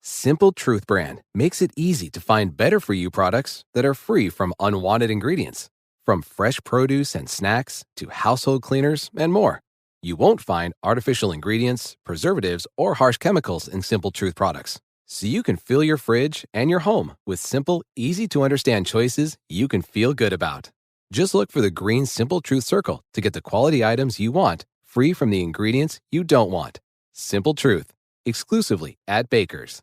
Simple Truth brand makes it easy to find better-for-you products that are free from unwanted ingredients. From fresh produce and snacks to household cleaners and more. You won't find artificial ingredients, preservatives, or harsh chemicals in Simple Truth products. So you can fill your fridge and your home with simple, easy-to-understand choices you can feel good about. Just look for the green Simple Truth circle to get the quality items you want, free from the ingredients you don't want. Simple Truth, exclusively at Baker's.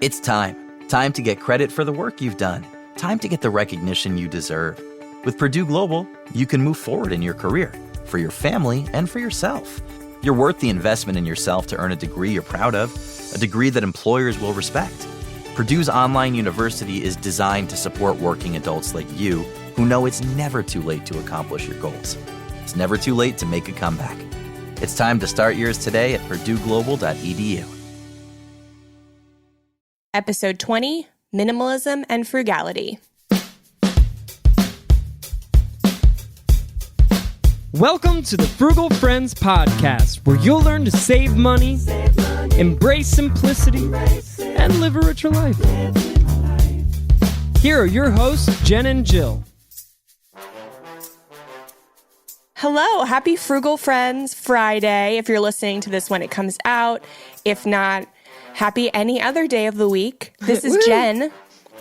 It's time. Time to get credit for the work you've done. Time to get the recognition you deserve. With Purdue Global, you can move forward in your career, for your family, and for yourself. You're worth the investment in yourself to earn a degree you're proud of, a degree that employers will respect. Purdue's online university is designed to support working adults like you who know it's never too late to accomplish your goals. It's never too late to make a comeback. It's time to start yours today at purdueglobal.edu. Episode 20, Minimalism and Frugality. Welcome to the Frugal Friends podcast, where you'll learn to save money, embrace simplicity, and live a richer life. Here are your hosts, Jen and Jill. Hello, happy Frugal Friends Friday, if you're listening to this when it comes out. If not, happy any other day of the week. This is Jen.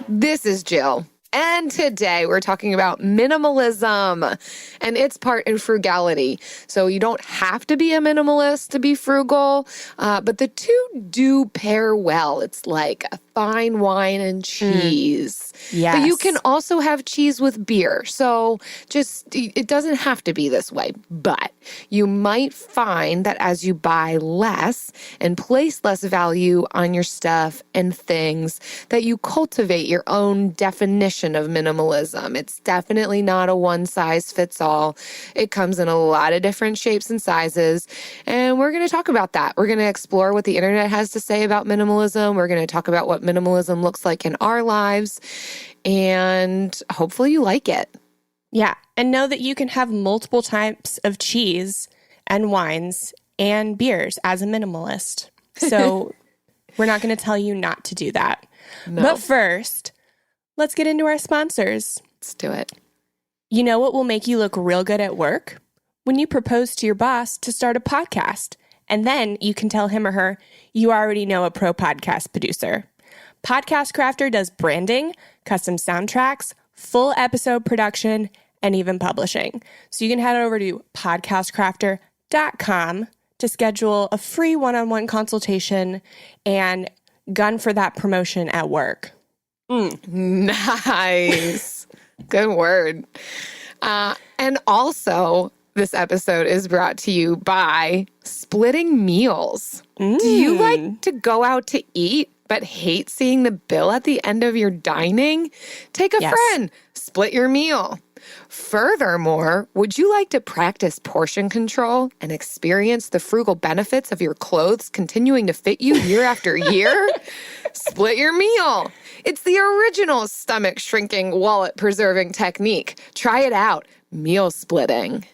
This is Jill. And today we're talking about minimalism and its part in frugality. So you don't have to be a minimalist to be frugal, but the two do pair well. It's like a fine wine and cheese. Yes. But you can also have cheese with beer. So it doesn't have to be this way. But you might find that as you buy less and place less value on your stuff and things, that you cultivate your own definition of minimalism. It's definitely not a one-size-fits-all. It comes in a lot of different shapes and sizes, and we're going to talk about that. We're going to explore what the internet has to say about minimalism. We're going to talk about what minimalism looks like in our lives, and hopefully you like it. Yeah, and know that you can have multiple types of cheese and wines and beers as a minimalist. So we're not going to tell you not to do that. No. But first, let's get into our sponsors. Let's do it. You know what will make you look real good at work? When you propose to your boss to start a podcast, and then you can tell him or her you already know a pro podcast producer. Podcast Crafter does branding, custom soundtracks, full episode production, and even publishing. So you can head over to podcastcrafter.com to schedule a free one-on-one consultation and gun for that promotion at work. Nice. Good word. And also, this episode is brought to you by Splitting Meals. Do you like to go out to eat but hate seeing the bill at the end of your dining? Take a friend, split your meal. Furthermore, would you like to practice portion control and experience the frugal benefits of your clothes continuing to fit you year after year? Split your meal. It's the original stomach shrinking, wallet preserving technique. Try it out. Meal splitting.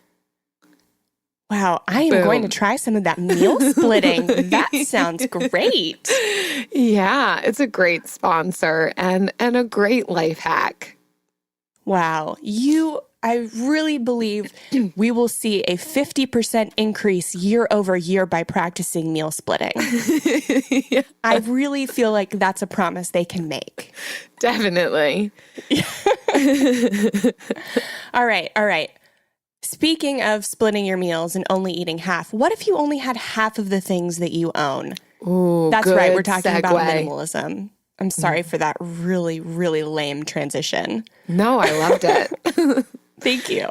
Wow, I am going to try some of that meal splitting. That sounds great. Yeah, it's a great sponsor and a great life hack. Wow. I really believe we will see a 50% increase year over year by practicing meal splitting. Yeah. I really feel like that's a promise they can make. Definitely. All right. Speaking of splitting your meals and only eating half, what if you only had half of the things that you own? Ooh, that's good right. We're talking about segue. minimalism. I'm sorry for that really, really lame transition. No, I loved it. Thank you.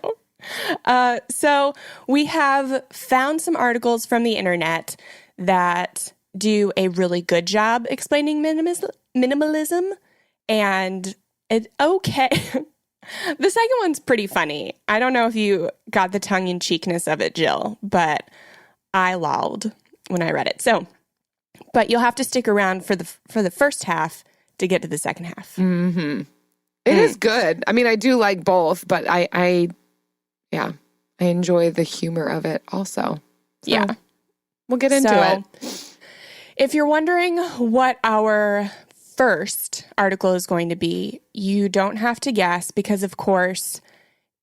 So we have found some articles from the internet that do a really good job explaining minimalism. And okay. The second one's pretty funny. I don't know if you got the tongue-in-cheekness of it, Jill, but I lolled when I read it. But you'll have to stick around for the first half to get to the second half. Mm-hmm. It is good. I mean, I do like both, but I enjoy the humor of it also. So yeah. We'll get into it. If you're wondering what our first article is going to be, you don't have to guess because, of course,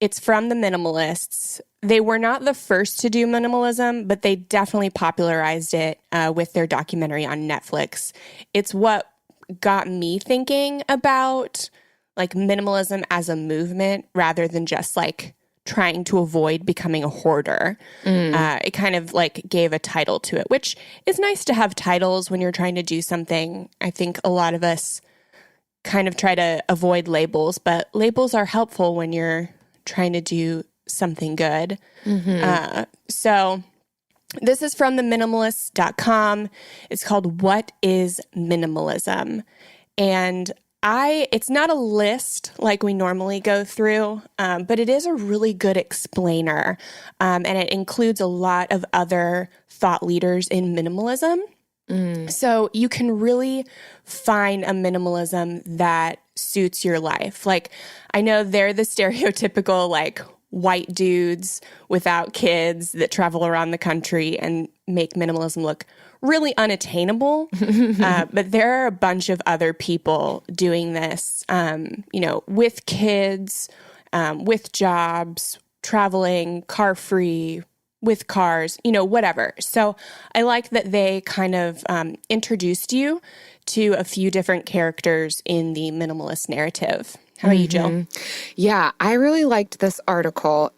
it's from the Minimalists. They were not the first to do minimalism, but they definitely popularized it with their documentary on Netflix. It's what got me thinking about like minimalism as a movement rather than just like trying to avoid becoming a hoarder. It kind of like gave a title to it, which is nice to have titles when you're trying to do something. I think a lot of us kind of try to avoid labels, but labels are helpful when you're trying to do something good. So this is from the minimalist.com. It's called What is Minimalism? And it's not a list like we normally go through, but it is a really good explainer. And it includes a lot of other thought leaders in minimalism. So you can really find a minimalism that suits your life. Like, I know they're the stereotypical, like, white dudes without kids that travel around the country and make minimalism look really unattainable. But there are a bunch of other people doing this, with kids, with jobs, traveling, car-free, with cars, whatever. So I like that they kind of introduced you to a few different characters in the minimalist narrative. How about you, Jill? Yeah, I really liked this article.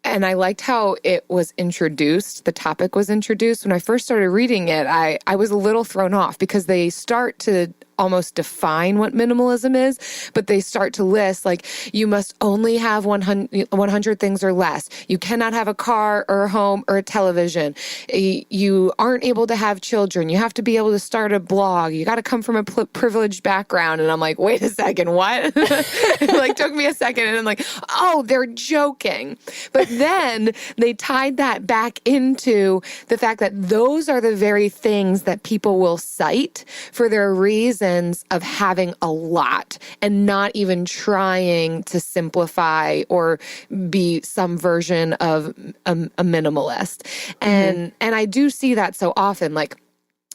And I liked how it was introduced, the topic was introduced. When I first started reading it, I was a little thrown off because they start to almost define what minimalism is, but they start to list, like, you must only have 100 things or less. You cannot have a car or a home or a television. You aren't able to have children. You have to be able to start a blog. You got to come from a privileged background. And I'm like, wait a second, what? It like took me a second and I'm like, oh, they're joking. But then they tied that back into the fact that those are the very things that people will cite for their reason of having a lot and not even trying to simplify or be some version of a minimalist. And I do see that so often, like,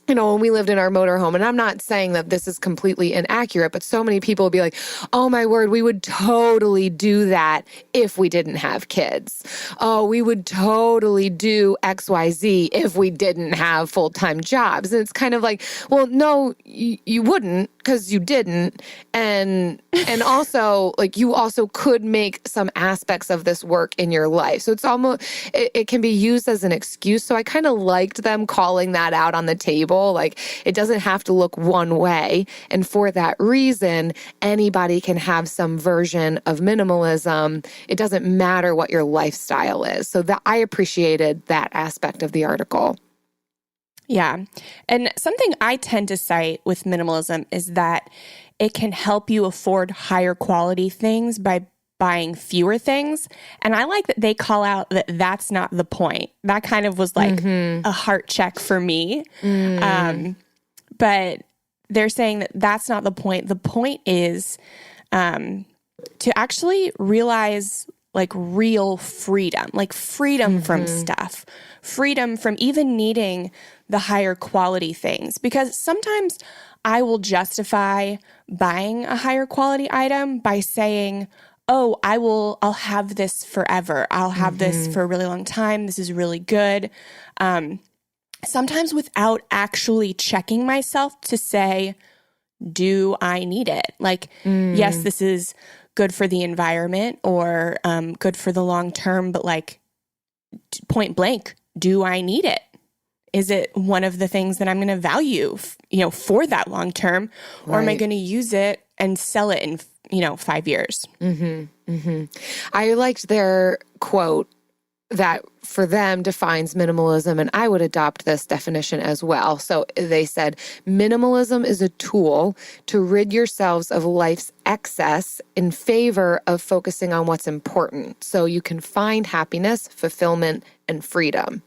when we lived in our motorhome, and I'm not saying that this is completely inaccurate, but so many people would be like, oh my word, we would totally do that if we didn't have kids. Oh, we would totally do XYZ if we didn't have full-time jobs. And it's kind of like, well, no, you wouldn't, because you didn't. And also, like, you also could make some aspects of this work in your life. So it's almost, it can be used as an excuse. So I kind of liked them calling that out on the table. Like, it doesn't have to look one way. And for that reason, anybody can have some version of minimalism. It doesn't matter what your lifestyle is. So that I appreciated that aspect of the article. Yeah. And something I tend to cite with minimalism is that it can help you afford higher quality things by buying fewer things. And I like that they call out that that's not the point. That kind of was like a heart check for me. But they're saying that that's not the point. The point is to actually realize like real freedom, like freedom from stuff, freedom from even needing the higher quality things. Because sometimes I will justify buying a higher quality item by saying, oh, I'll have this forever. I'll have this for a really long time. This is really good. Sometimes without actually checking myself to say, do I need it? Like, yes, this is good for the environment or good for the long term, but like point blank, do I need it? Is it one of the things that I'm going to value, for that long term, or am I going to use it and sell it in 5 years? I liked their quote that for them defines minimalism, and I would adopt this definition as well. So they said, minimalism is a tool to rid yourselves of life's excess in favor of focusing on what's important, so you can find happiness, fulfillment, and freedom.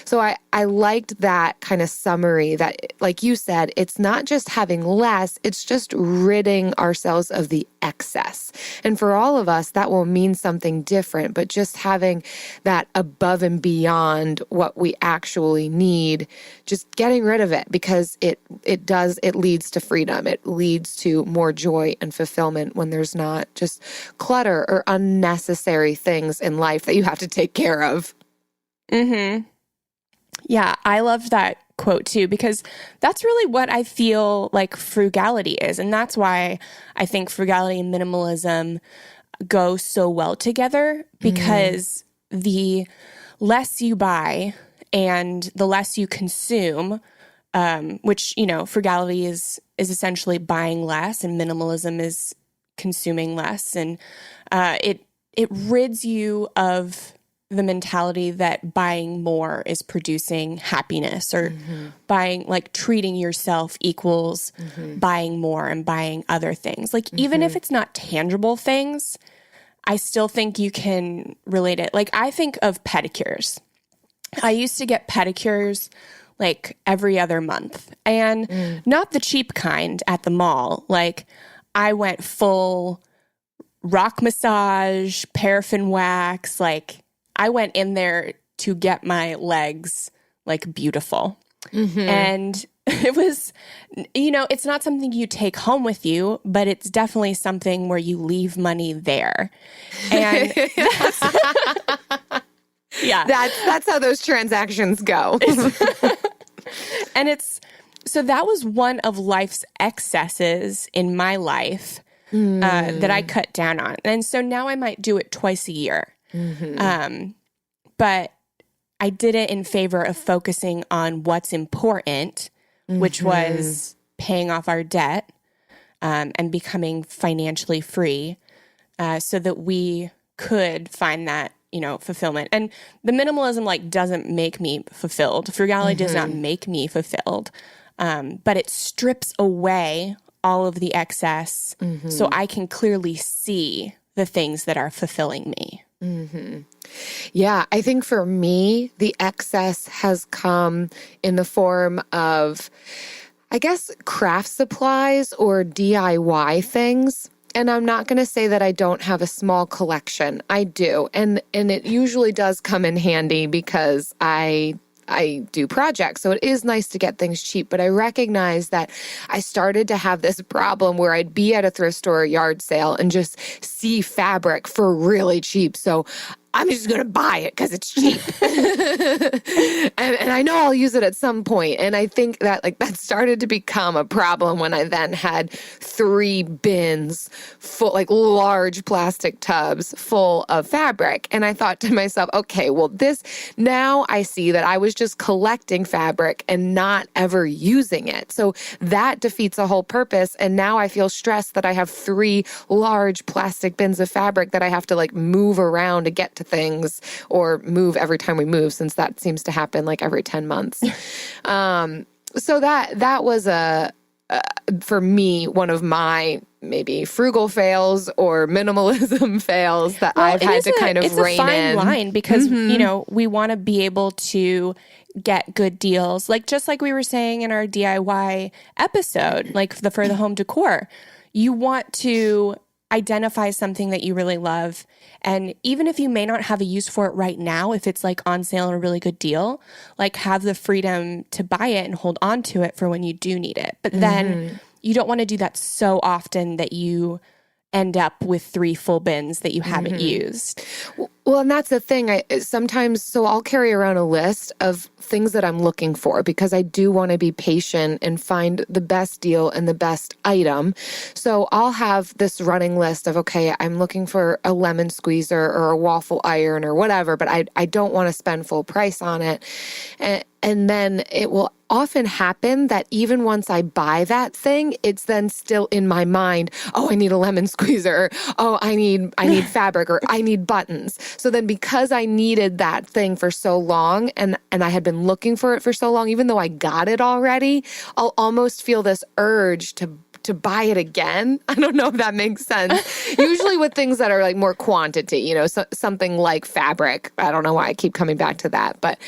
So I liked that kind of summary that, like you said, it's not just having less, it's just ridding ourselves of the excess. And for all of us, that will mean something different, but just having that above above and beyond what we actually need, just getting rid of it, because it leads to freedom. It leads to more joy and fulfillment when there's not just clutter or unnecessary things in life that you have to take care of. Mm-hmm. Yeah, I loved that quote too, because that's really what I feel like frugality is. And that's why I think frugality and minimalism go so well together, because the less you buy and the less you consume, which, frugality is essentially buying less, and minimalism is consuming less. And it rids you of the mentality that buying more is producing happiness, or buying, like, treating yourself equals buying more and buying other things. Like, even if it's not tangible things, I still think you can relate it. Like, I think of pedicures. I used to get pedicures like every other month, and not the cheap kind at the mall. Like, I went full rock massage, paraffin wax. Like, I went in there to get my legs, like, beautiful. And it was, it's not something you take home with you, but it's definitely something where you leave money there. And that's how those transactions go. And so that was one of life's excesses in my life that I cut down on. And so now I might do it twice a year. But I did it in favor of focusing on what's important, which was paying off our debt and becoming financially free, so that we could find that, fulfillment. And the minimalism, like, doesn't make me fulfilled. Frugality does not make me fulfilled, but it strips away all of the excess so I can clearly see the things that are fulfilling me. Yeah, I think for me, the excess has come in the form of, I guess, craft supplies or DIY things. And I'm not going to say that I don't have a small collection. I do. And it usually does come in handy because I do projects. So it is nice to get things cheap. But I recognize that I started to have this problem where I'd be at a thrift store or yard sale and just see fabric for really cheap. So I'm just going to buy it because it's cheap. and I know I'll use it at some point. And I think that, like, that started to become a problem when I then had 3 bins full, like, large plastic tubs full of fabric. And I thought to myself, okay, well, now I see that I was just collecting fabric and not ever using it. So that defeats the whole purpose. And now I feel stressed that I have 3 large plastic bins of fabric that I have to, like, move around to get to things, or move every time we move, since that seems to happen like every 10 months. So that was for me, one of my maybe frugal fails or minimalism fails that I've had to kind of rein in. It's a fine line because, we want to be able to get good deals. Like, just like we were saying in our DIY episode, like for the home decor, you want to identify something that you really love. And even if you may not have a use for it right now, if it's, like, on sale and a really good deal, like, have the freedom to buy it and hold on to it for when you do need it. But then you don't want to do that so often that you end up with 3 full bins that you haven't used. Well, and that's the thing. So I'll carry around a list of things that I'm looking for because I do want to be patient and find the best deal and the best item. So I'll have this running list of, okay, I'm looking for a lemon squeezer or a waffle iron or whatever, but I don't want to spend full price on it. And then it will often happen that even once I buy that thing, it's then still in my mind, oh, I need a lemon squeezer, or, oh, I need fabric, or I need buttons. So then because I needed that thing for so long and I had been looking for it for so long, even though I got it already, I'll almost feel this urge to to buy it again. I don't know if that makes sense. Usually with things that are like more quantity, you know, something like fabric. I don't know why I keep coming back to that. But,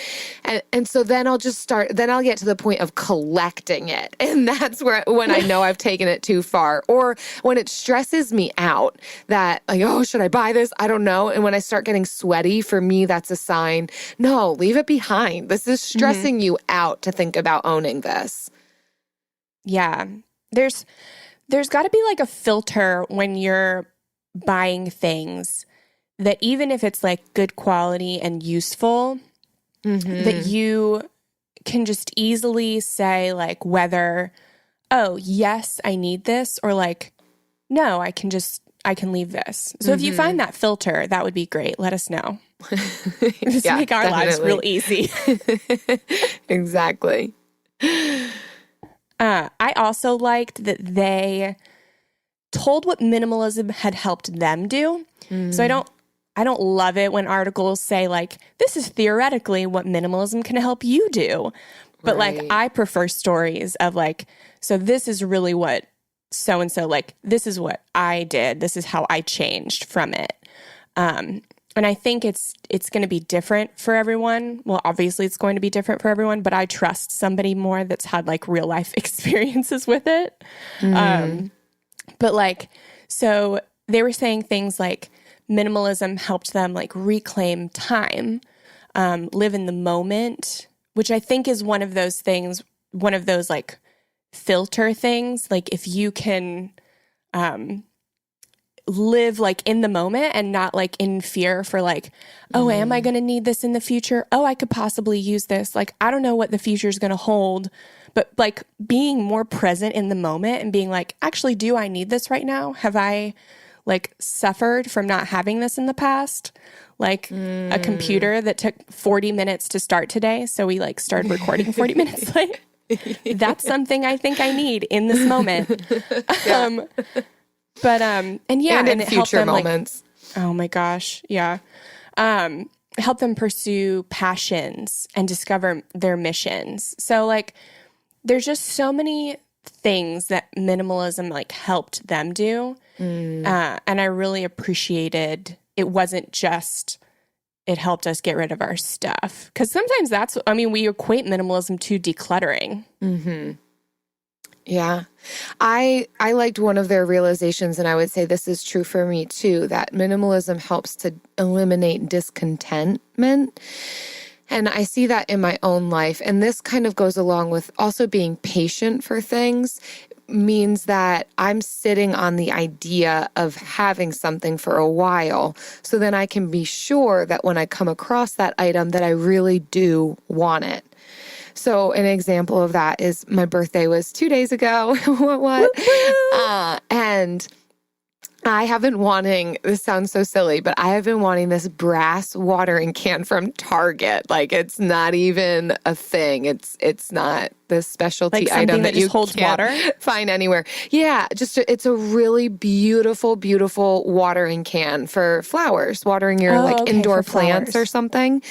and so then I'll get to the point of collecting it. And that's when I know I've taken it too far. Or when it stresses me out that like, oh, should I buy this? I don't know. And when I start getting sweaty, for me, that's a sign. No, leave it behind. This is stressing you out to think about owning this. Yeah. There's got to be like a filter when you're buying things that even if it's like good quality and useful, that you can just easily say like whether, oh, yes, I need this, or like, no, I can leave this. So if you find that filter, that would be great. Let us know. Just make our lives real easy. Exactly. I also liked that they told what minimalism had helped them do. So I don't love it when articles say like, this is theoretically what minimalism can help you do. But like, I prefer stories of like, so this is really what so-and-so, like, this is what I did. This is how I changed from it. And I think it's going to be different for everyone. Well, obviously it's going to be different for everyone, but I trust somebody more that's had like real life experiences with it. But like, so they were saying things like minimalism helped them like reclaim time, live in the moment, which I think is one of those things, one of those like filter things. Like if you can, live like in the moment and not like in fear for like, oh, am I going to need this in the future? Oh, I could possibly use this. Like, I don't know what the future is going to hold, but like being more present in the moment and being like, actually, do I need this right now? Have I like suffered from not having this in the past? Like a computer that took 40 minutes to start today. So we like started recording 40 minutes late. That's something I think I need in this moment. But and it future them, moments. Like, oh my gosh, yeah. Help them pursue passions and discover their missions. So like, there's just so many things that minimalism like helped them do, and I really appreciated. It wasn't just it helped us get rid of our stuff, because sometimes we equate minimalism to decluttering. Yeah. I liked one of their realizations, and I would say this is true for me too, that minimalism helps to eliminate discontentment. And I see that in my own life. And this kind of goes along with also being patient for things. Means that I'm sitting on the idea of having something for a while, so then I can be sure that when I come across that item that I really do want it. So an example of that is my birthday was 2 days ago. And I have been wanting, this sounds so silly, but I have been wanting this brass watering can from Target. Like, it's not even a thing. It's not this specialty like item that you holds can't water? find anywhere. Yeah, it's a really beautiful, beautiful watering can for flowers, watering your indoor plants or something.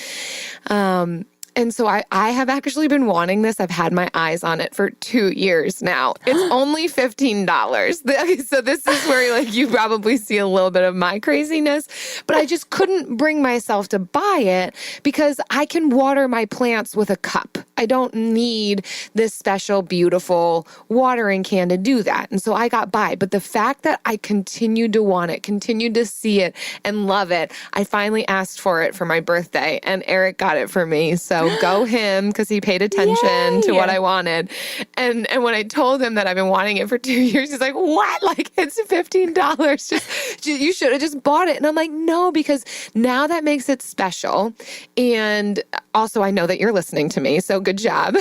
And so I have actually been wanting this. I've had my eyes on it for 2 years now. It's only $15. So this is where like you probably see a little bit of my craziness, but I just couldn't bring myself to buy it because I can water my plants with a cup. I don't need this special, beautiful watering can to do that. And so I got by. But the fact that I continued to want it, continued to see it and love it, I finally asked for it for my birthday, and Eric got it for me. So go him, because he paid attention to what I wanted. And when I told him that I've been wanting it for 2 years, he's like, what? Like, it's $15. Just you should have just bought it. And I'm like, no, because now that makes it special. And also, I know that you're listening to me, so good job.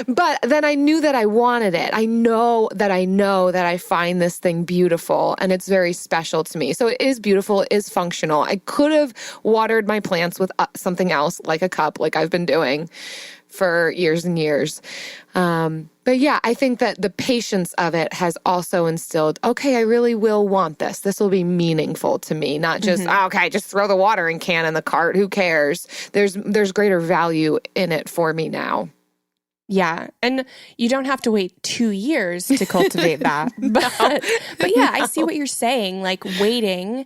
But then I knew that I wanted it. I know that I find this thing beautiful, and it's very special to me. So it is beautiful, it is functional. I could have watered my plants with something else, like a cup, like I've been doing for years and years. But yeah, I think that the patience of it has also instilled, okay, I really will want this. This will be meaningful to me, not just, okay, just throw the watering can in the cart. Who cares? There's greater value in it for me now. Yeah. And you don't have to wait 2 years to cultivate that. But yeah, I see what you're saying, like waiting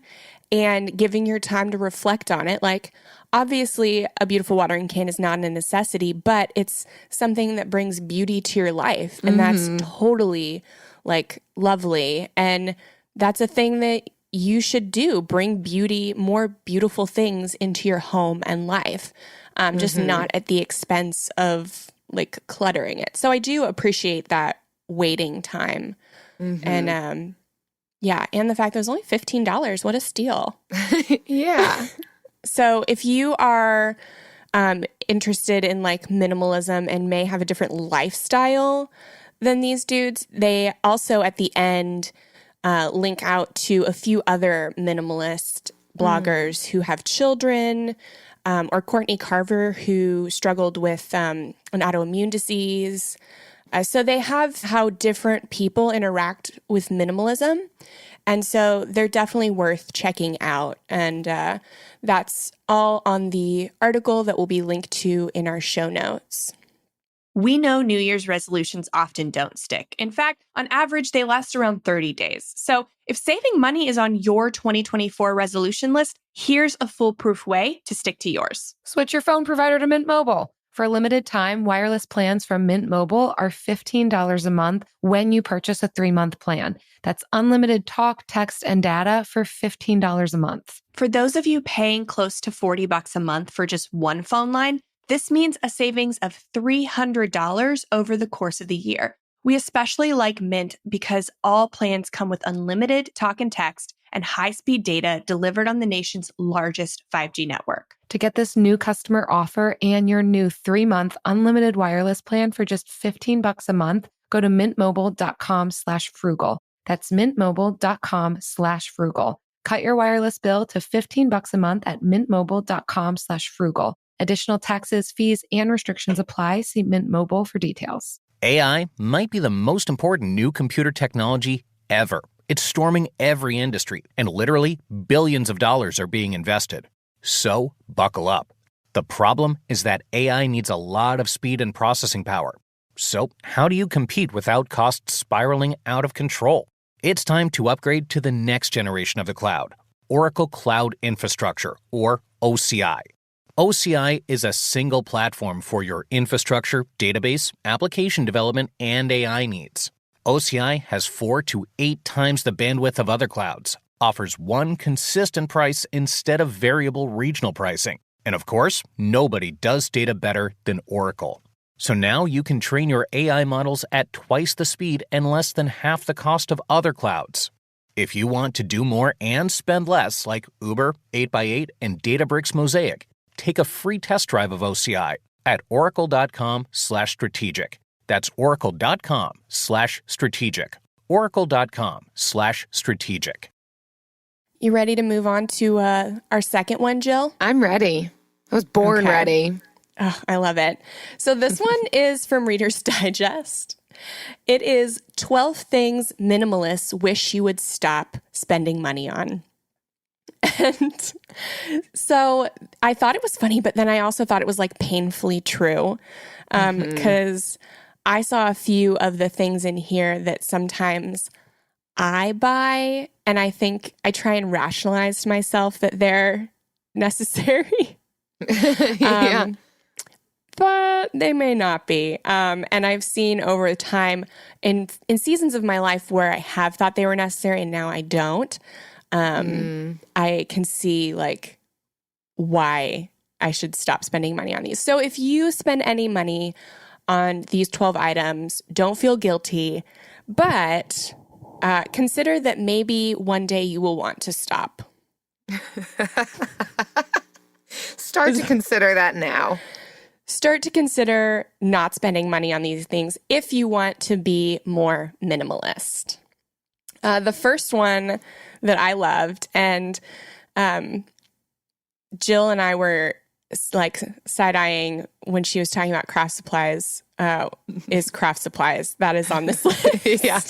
and giving your time to reflect on it. Like, obviously, a beautiful watering can is not a necessity, but it's something that brings beauty to your life. And that's totally like lovely. And that's a thing that you should do. Bring beauty, more beautiful things into your home and life, just not at the expense of like cluttering it. So I do appreciate that waiting time. And yeah, and the fact that it was only $15. What a steal. Yeah. So if you are interested in like minimalism and may have a different lifestyle than these dudes, they also at the end link out to a few other minimalist bloggers who have children, or Courtney Carver, who struggled with an autoimmune disease. So they have how different people interact with minimalism. And so they're definitely worth checking out. And that's all on the article that will be linked to in our show notes. We know New Year's resolutions often don't stick. In fact, on average, they last around 30 days. So if saving money is on your 2024 resolution list, here's a foolproof way to stick to yours. Switch your phone provider to Mint Mobile. For a limited time, wireless plans from Mint Mobile are $15 a month when you purchase a 3-month plan. That's unlimited talk, text, and data for $15 a month. For those of you paying close to $40 a month for just one phone line, this means a savings of $300 over the course of the year. We especially like Mint because all plans come with unlimited talk and text and high-speed data delivered on the nation's largest 5G network. To get this new customer offer and your new 3-month unlimited wireless plan for just $15 a month, go to mintmobile.com/frugal. That's mintmobile.com/frugal. Cut your wireless bill to $15 a month at mintmobile.com/frugal. Additional taxes, fees, and restrictions apply. See Mint Mobile for details. AI might be the most important new computer technology ever. It's storming every industry, and literally billions of dollars are being invested. So, buckle up. The problem is that AI needs a lot of speed and processing power. So, how do you compete without costs spiraling out of control? It's time to upgrade to the next generation of the cloud, Oracle Cloud Infrastructure, or OCI. OCI is a single platform for your infrastructure, database, application development, and AI needs. OCI has 4 to 8 times the bandwidth of other clouds, offers one consistent price instead of variable regional pricing. And of course, nobody does data better than Oracle. So now you can train your AI models at twice the speed and less than half the cost of other clouds. If you want to do more and spend less, like Uber, 8x8, and Databricks Mosaic, take a free test drive of OCI at oracle.com/strategic. That's oracle.com/strategic. oracle.com/strategic. You ready to move on to our second one, Jill? I'm ready. I was born ready. Oh, I love it. So this one is from Reader's Digest. It is 12 things minimalists wish you would stop spending money on. And so I thought it was funny, but then I also thought it was like painfully true, because I saw a few of the things in here that sometimes I buy, and I think I try and rationalize to myself that they're necessary. Yeah. But they may not be. And I've seen over time in seasons of my life where I have thought they were necessary and now I don't. I can see like why I should stop spending money on these. So if you spend any money on these 12 items, don't feel guilty, but consider that maybe one day you will want to stop. Start to consider that now. Start to consider not spending money on these things if you want to be more minimalist. The first one that I loved, and Jill and I were like side-eyeing when she was talking about craft supplies, is craft supplies. That is on this list. Yeah.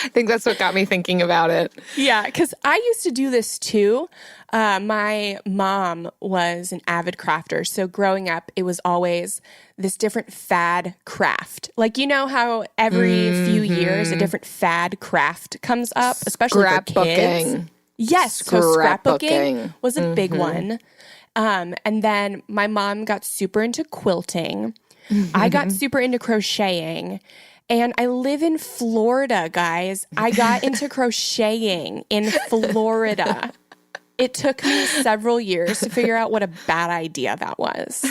I think that's what got me thinking about it. Yeah, because I used to do this too. My mom was an avid crafter. So growing up, it was always this different fad craft. Like, you know how every few years a different fad craft comes up, especially for kids? Yes, so scrapbooking was a big one. And then my mom got super into quilting. I got super into crocheting. And I live in Florida, guys. I got into crocheting in Florida. It took me several years to figure out what a bad idea that was.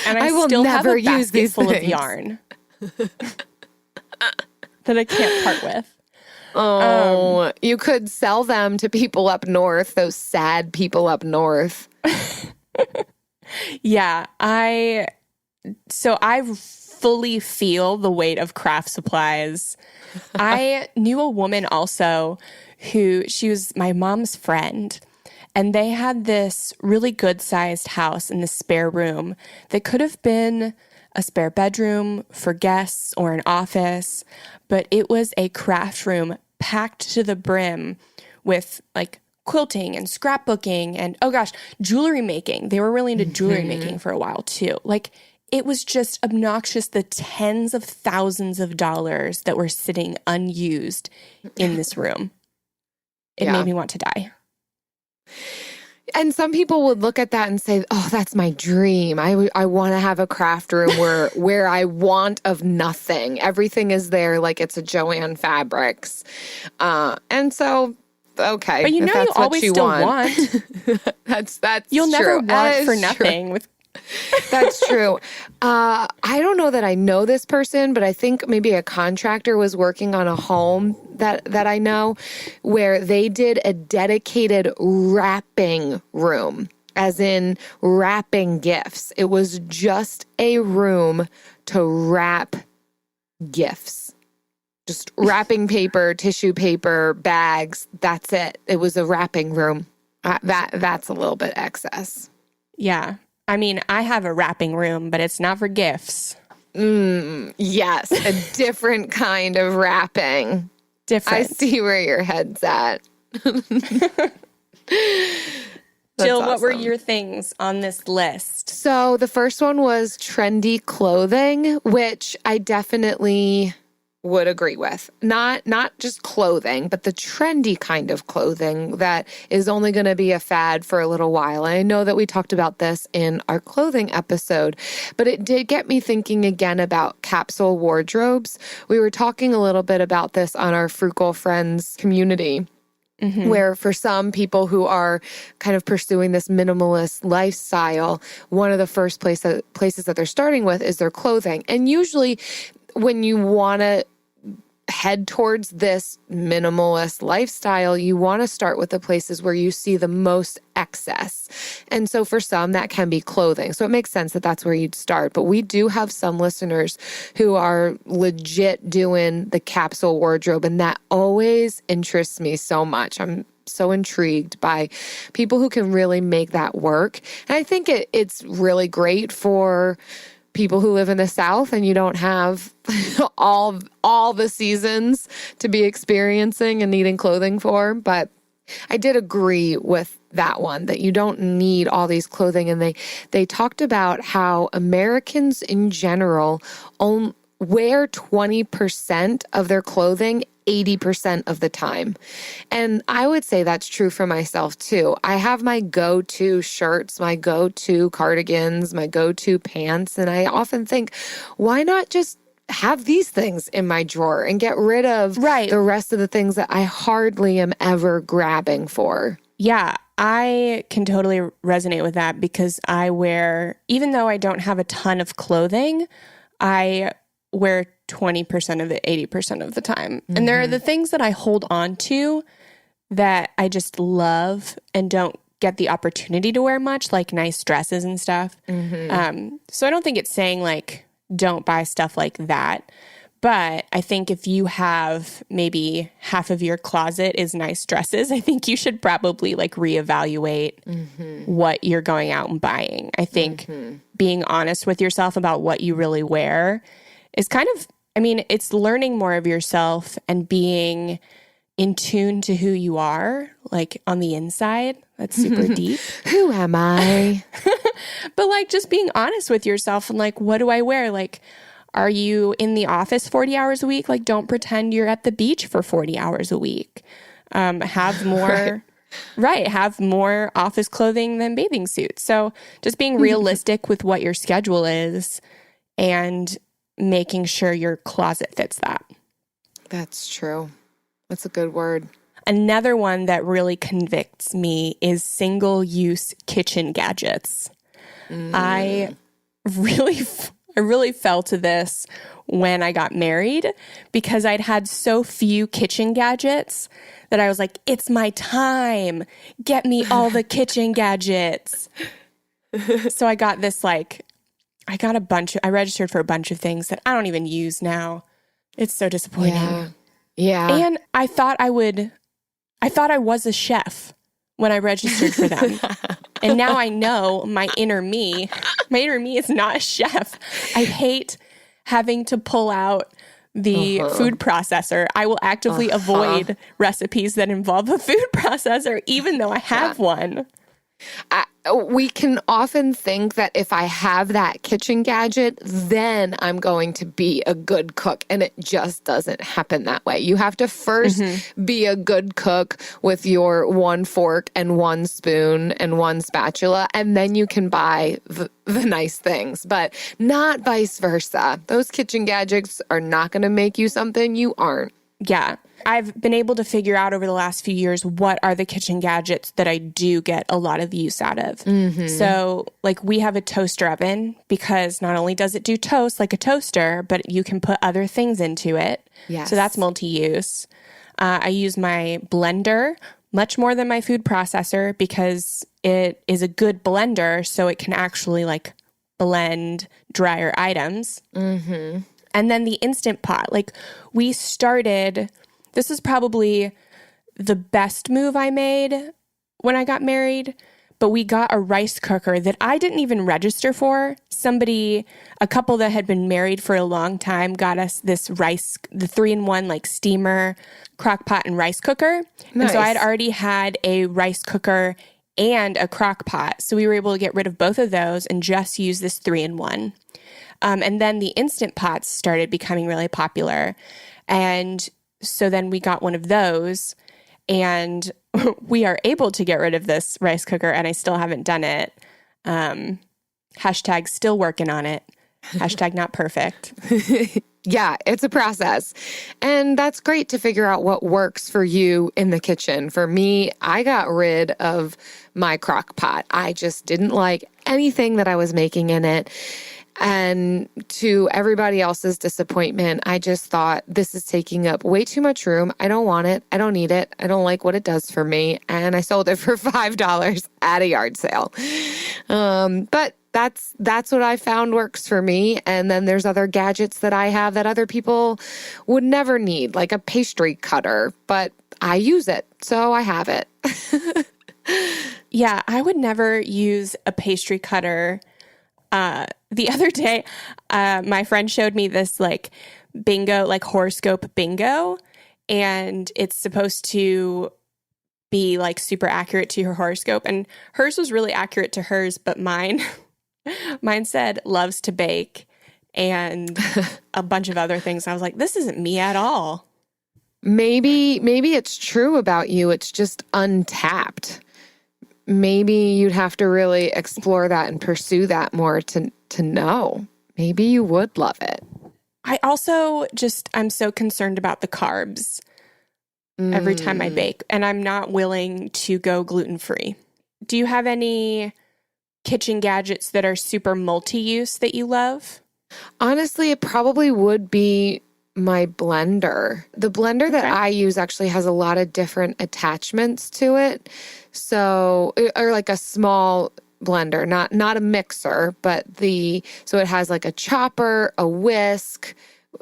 And I will still never have a basket use these full of yarn that I can't part with. Oh, you could sell them to people up north, those sad people up north. Yeah, I fully feel the weight of craft supplies. I knew a woman also she was my mom's friend, and they had this really good-sized house in the spare room that could have been a spare bedroom for guests or an office, but it was a craft room packed to the brim with like quilting and scrapbooking and, oh gosh, jewelry making. They were really into jewelry making for a while too. Like, it was just obnoxious, the tens of thousands of dollars that were sitting unused in this room. It made me want to die. And some people would look at that and say, oh, that's my dream. I want to have a craft room where I want of nothing. Everything is there like it's a Joanne Fabrics. And so, okay. But you know, you always still want. That's You'll true. never want for nothing with. That's true. I don't know that I know this person, but I think maybe a contractor was working on a home that I know where they did a dedicated wrapping room, as in wrapping gifts. It was just a room to wrap gifts. Just wrapping paper, tissue paper, bags. That's it. It was a wrapping room. That's a little bit excess. Yeah. I mean, I have a wrapping room, but it's not for gifts. Yes, a different kind of wrapping. Different. I see where your head's at. Jill, what were your things on this list? So the first one was trendy clothing, which I definitely would agree with. Not just clothing, but the trendy kind of clothing that is only going to be a fad for a little while. And I know that we talked about this in our clothing episode, but it did get me thinking again about capsule wardrobes. We were talking a little bit about this on our Frugal Friends community. Where for some people who are kind of pursuing this minimalist lifestyle, one of the first places that they're starting with is their clothing. And usually when you want to head towards this minimalist lifestyle, you want to start with the places where you see the most excess. And so for some, that can be clothing. So it makes sense that that's where you'd start. But we do have some listeners who are legit doing the capsule wardrobe, and that always interests me so much. I'm so intrigued by people who can really make that work. And I think it's really great for people who live in the South and you don't have all the seasons to be experiencing and needing clothing for. But I did agree with that one, that you don't need all these clothing. And they talked about how Americans in general wear 20% of their clothing 80% of the time. And I would say that's true for myself too. I have my go-to shirts, my go-to cardigans, my go-to pants. And I often think, why not just have these things in my drawer and get rid of the rest of the things that I hardly am ever grabbing for? Yeah, I can totally resonate with that because I wear, even though I don't have a ton of clothing, I wear 20% of it 80% of the time. And there are the things that I hold on to that I just love and don't get the opportunity to wear much, like nice dresses and stuff. So I don't think it's saying like, don't buy stuff like that. But I think if you have maybe half of your closet is nice dresses, I think you should probably like reevaluate what you're going out and buying. I think being honest with yourself about what you really wear is kind of I mean, it's learning more of yourself and being in tune to who you are, like on the inside. That's super deep. Who am I? But like just being honest with yourself and like, what do I wear? Like, are you in the office 40 hours a week? Like, don't pretend you're at the beach for 40 hours a week. Have more, have more office clothing than bathing suits. So just being realistic with what your schedule is and making sure your closet fits that. That's true. That's a good word. Another one that really convicts me is single-use kitchen gadgets. I really fell to this when I got married because I'd had so few kitchen gadgets that I was like, it's my time. Get me all the kitchen gadgets. So I got this I registered for a bunch of things that I don't even use now. It's so disappointing. Yeah. And I thought I was a chef when I registered for them. And now I know my inner me is not a chef. I hate having to pull out the food processor. I will actively avoid recipes that involve a food processor, even though I have one. We can often think that if I have that kitchen gadget, then I'm going to be a good cook. And it just doesn't happen that way. You have to first be a good cook with your one fork and one spoon and one spatula, and then you can buy the nice things, but not vice versa. Those kitchen gadgets are not going to make you something you aren't. Yeah. I've been able to figure out over the last few years what are the kitchen gadgets that I do get a lot of use out of. So like we have a toaster oven because not only does it do toast like a toaster, but you can put other things into it. Yes. So that's multi-use. I use my blender much more than my food processor because it is a good blender so it can actually like blend drier items. And then the Instant Pot. Like we started, this is probably the best move I made when I got married, but we got a rice cooker that I didn't even register for. A couple that had been married for a long time got us this the 3-in-1 like steamer, crock pot, and rice cooker. Nice. And so I had already had a rice cooker and a crock pot. So we were able to get rid of both of those and just use this 3-in-1. And then the Instant Pots started becoming really popular. And so then we got one of those and we are able to get rid of this rice cooker and I still haven't done it. Hashtag still working on it. Hashtag not perfect. Yeah, it's a process. And that's great to figure out what works for you in the kitchen. For me, I got rid of my crock pot. I just didn't like anything that I was making in it. And to everybody else's disappointment, I just thought, this is taking up way too much room. I don't want it. I don't need it. I don't like what it does for me. And I sold it for $5 at a yard sale. But that's what I found works for me. And then there's other gadgets that I have that other people would never need, like a pastry cutter, but I use it. So I have it. Yeah, I would never use a pastry cutter. The other day, my friend showed me this like bingo, like horoscope bingo, and it's supposed to be like super accurate to her horoscope. And hers was really accurate to hers, but mine said loves to bake and a bunch of other things. I was like, this isn't me at all. Maybe it's true about you. It's just untapped. Maybe you'd have to really explore that and pursue that more to know. Maybe you would love it. I also I'm so concerned about the carbs every time I bake, and I'm not willing to go gluten-free. Do you have any kitchen gadgets that are super multi-use that you love? Honestly, it probably would be my blender. The blender that I use actually has a lot of different attachments to it. So, or like a small blender, not a mixer, but so it has like a chopper, a whisk,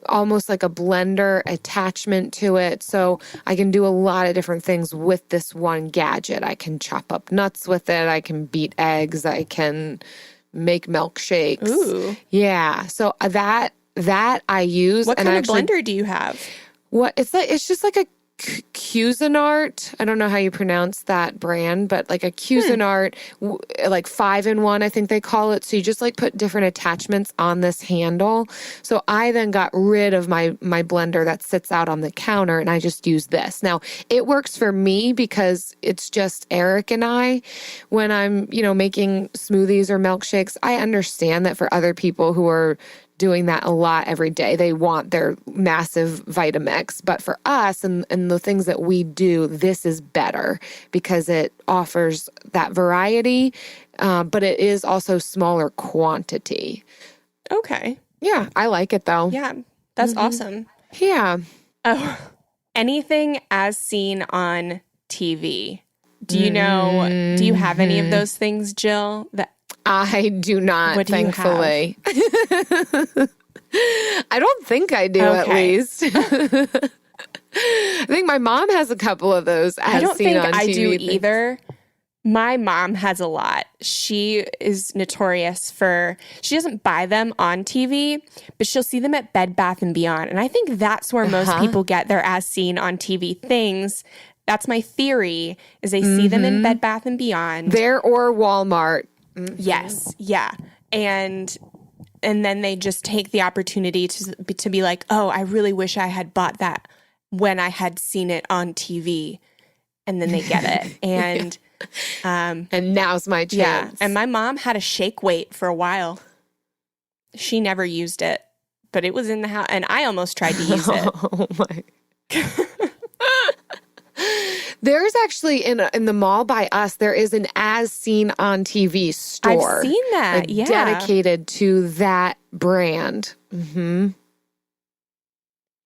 almost like a blender attachment to it. So I can do a lot of different things with this one gadget. I can chop up nuts with it. I can beat eggs. I can make milkshakes. Ooh. Yeah. So that that I use. What and kind I of blender do you have? It's just like a Cuisinart. I don't know how you pronounce that brand, but like a Cuisinart, like 5-in-1, I think they call it. So you just like put different attachments on this handle. So I then got rid of my blender that sits out on the counter, and I just use this. Now it works for me because it's just Eric and I. When I'm, making smoothies or milkshakes, I understand that for other people who are doing that a lot every day, they want their massive Vitamix. But for us and the things that we do, this is better because it offers that variety, but it is also smaller quantity. Okay. Yeah, I like it though. Yeah, that's awesome. Yeah. Oh, anything as seen on TV. Do you have any of those things, Jill? I do not, what do thankfully. I don't think I do, at least. I think my mom has a couple of those as I don't seen think on I TV do things. either. My mom has a lot. She is notorious for, she doesn't buy them on TV, but she'll see them at Bed Bath & Beyond. And I think that's where most people get their as seen on TV things. That's my theory, is they see them in Bed Bath & Beyond. There or Walmart. Yes. Yeah. And then they just take the opportunity to be like, oh, I really wish I had bought that when I had seen it on TV. And then they get it. And and now's my chance. yeah. And my mom had a shake weight for a while. She never used it, but it was in the house. And I almost tried to use it. Oh my. There's actually in the mall by us, there is an as seen on TV store. I've seen that, yeah. Dedicated to that brand.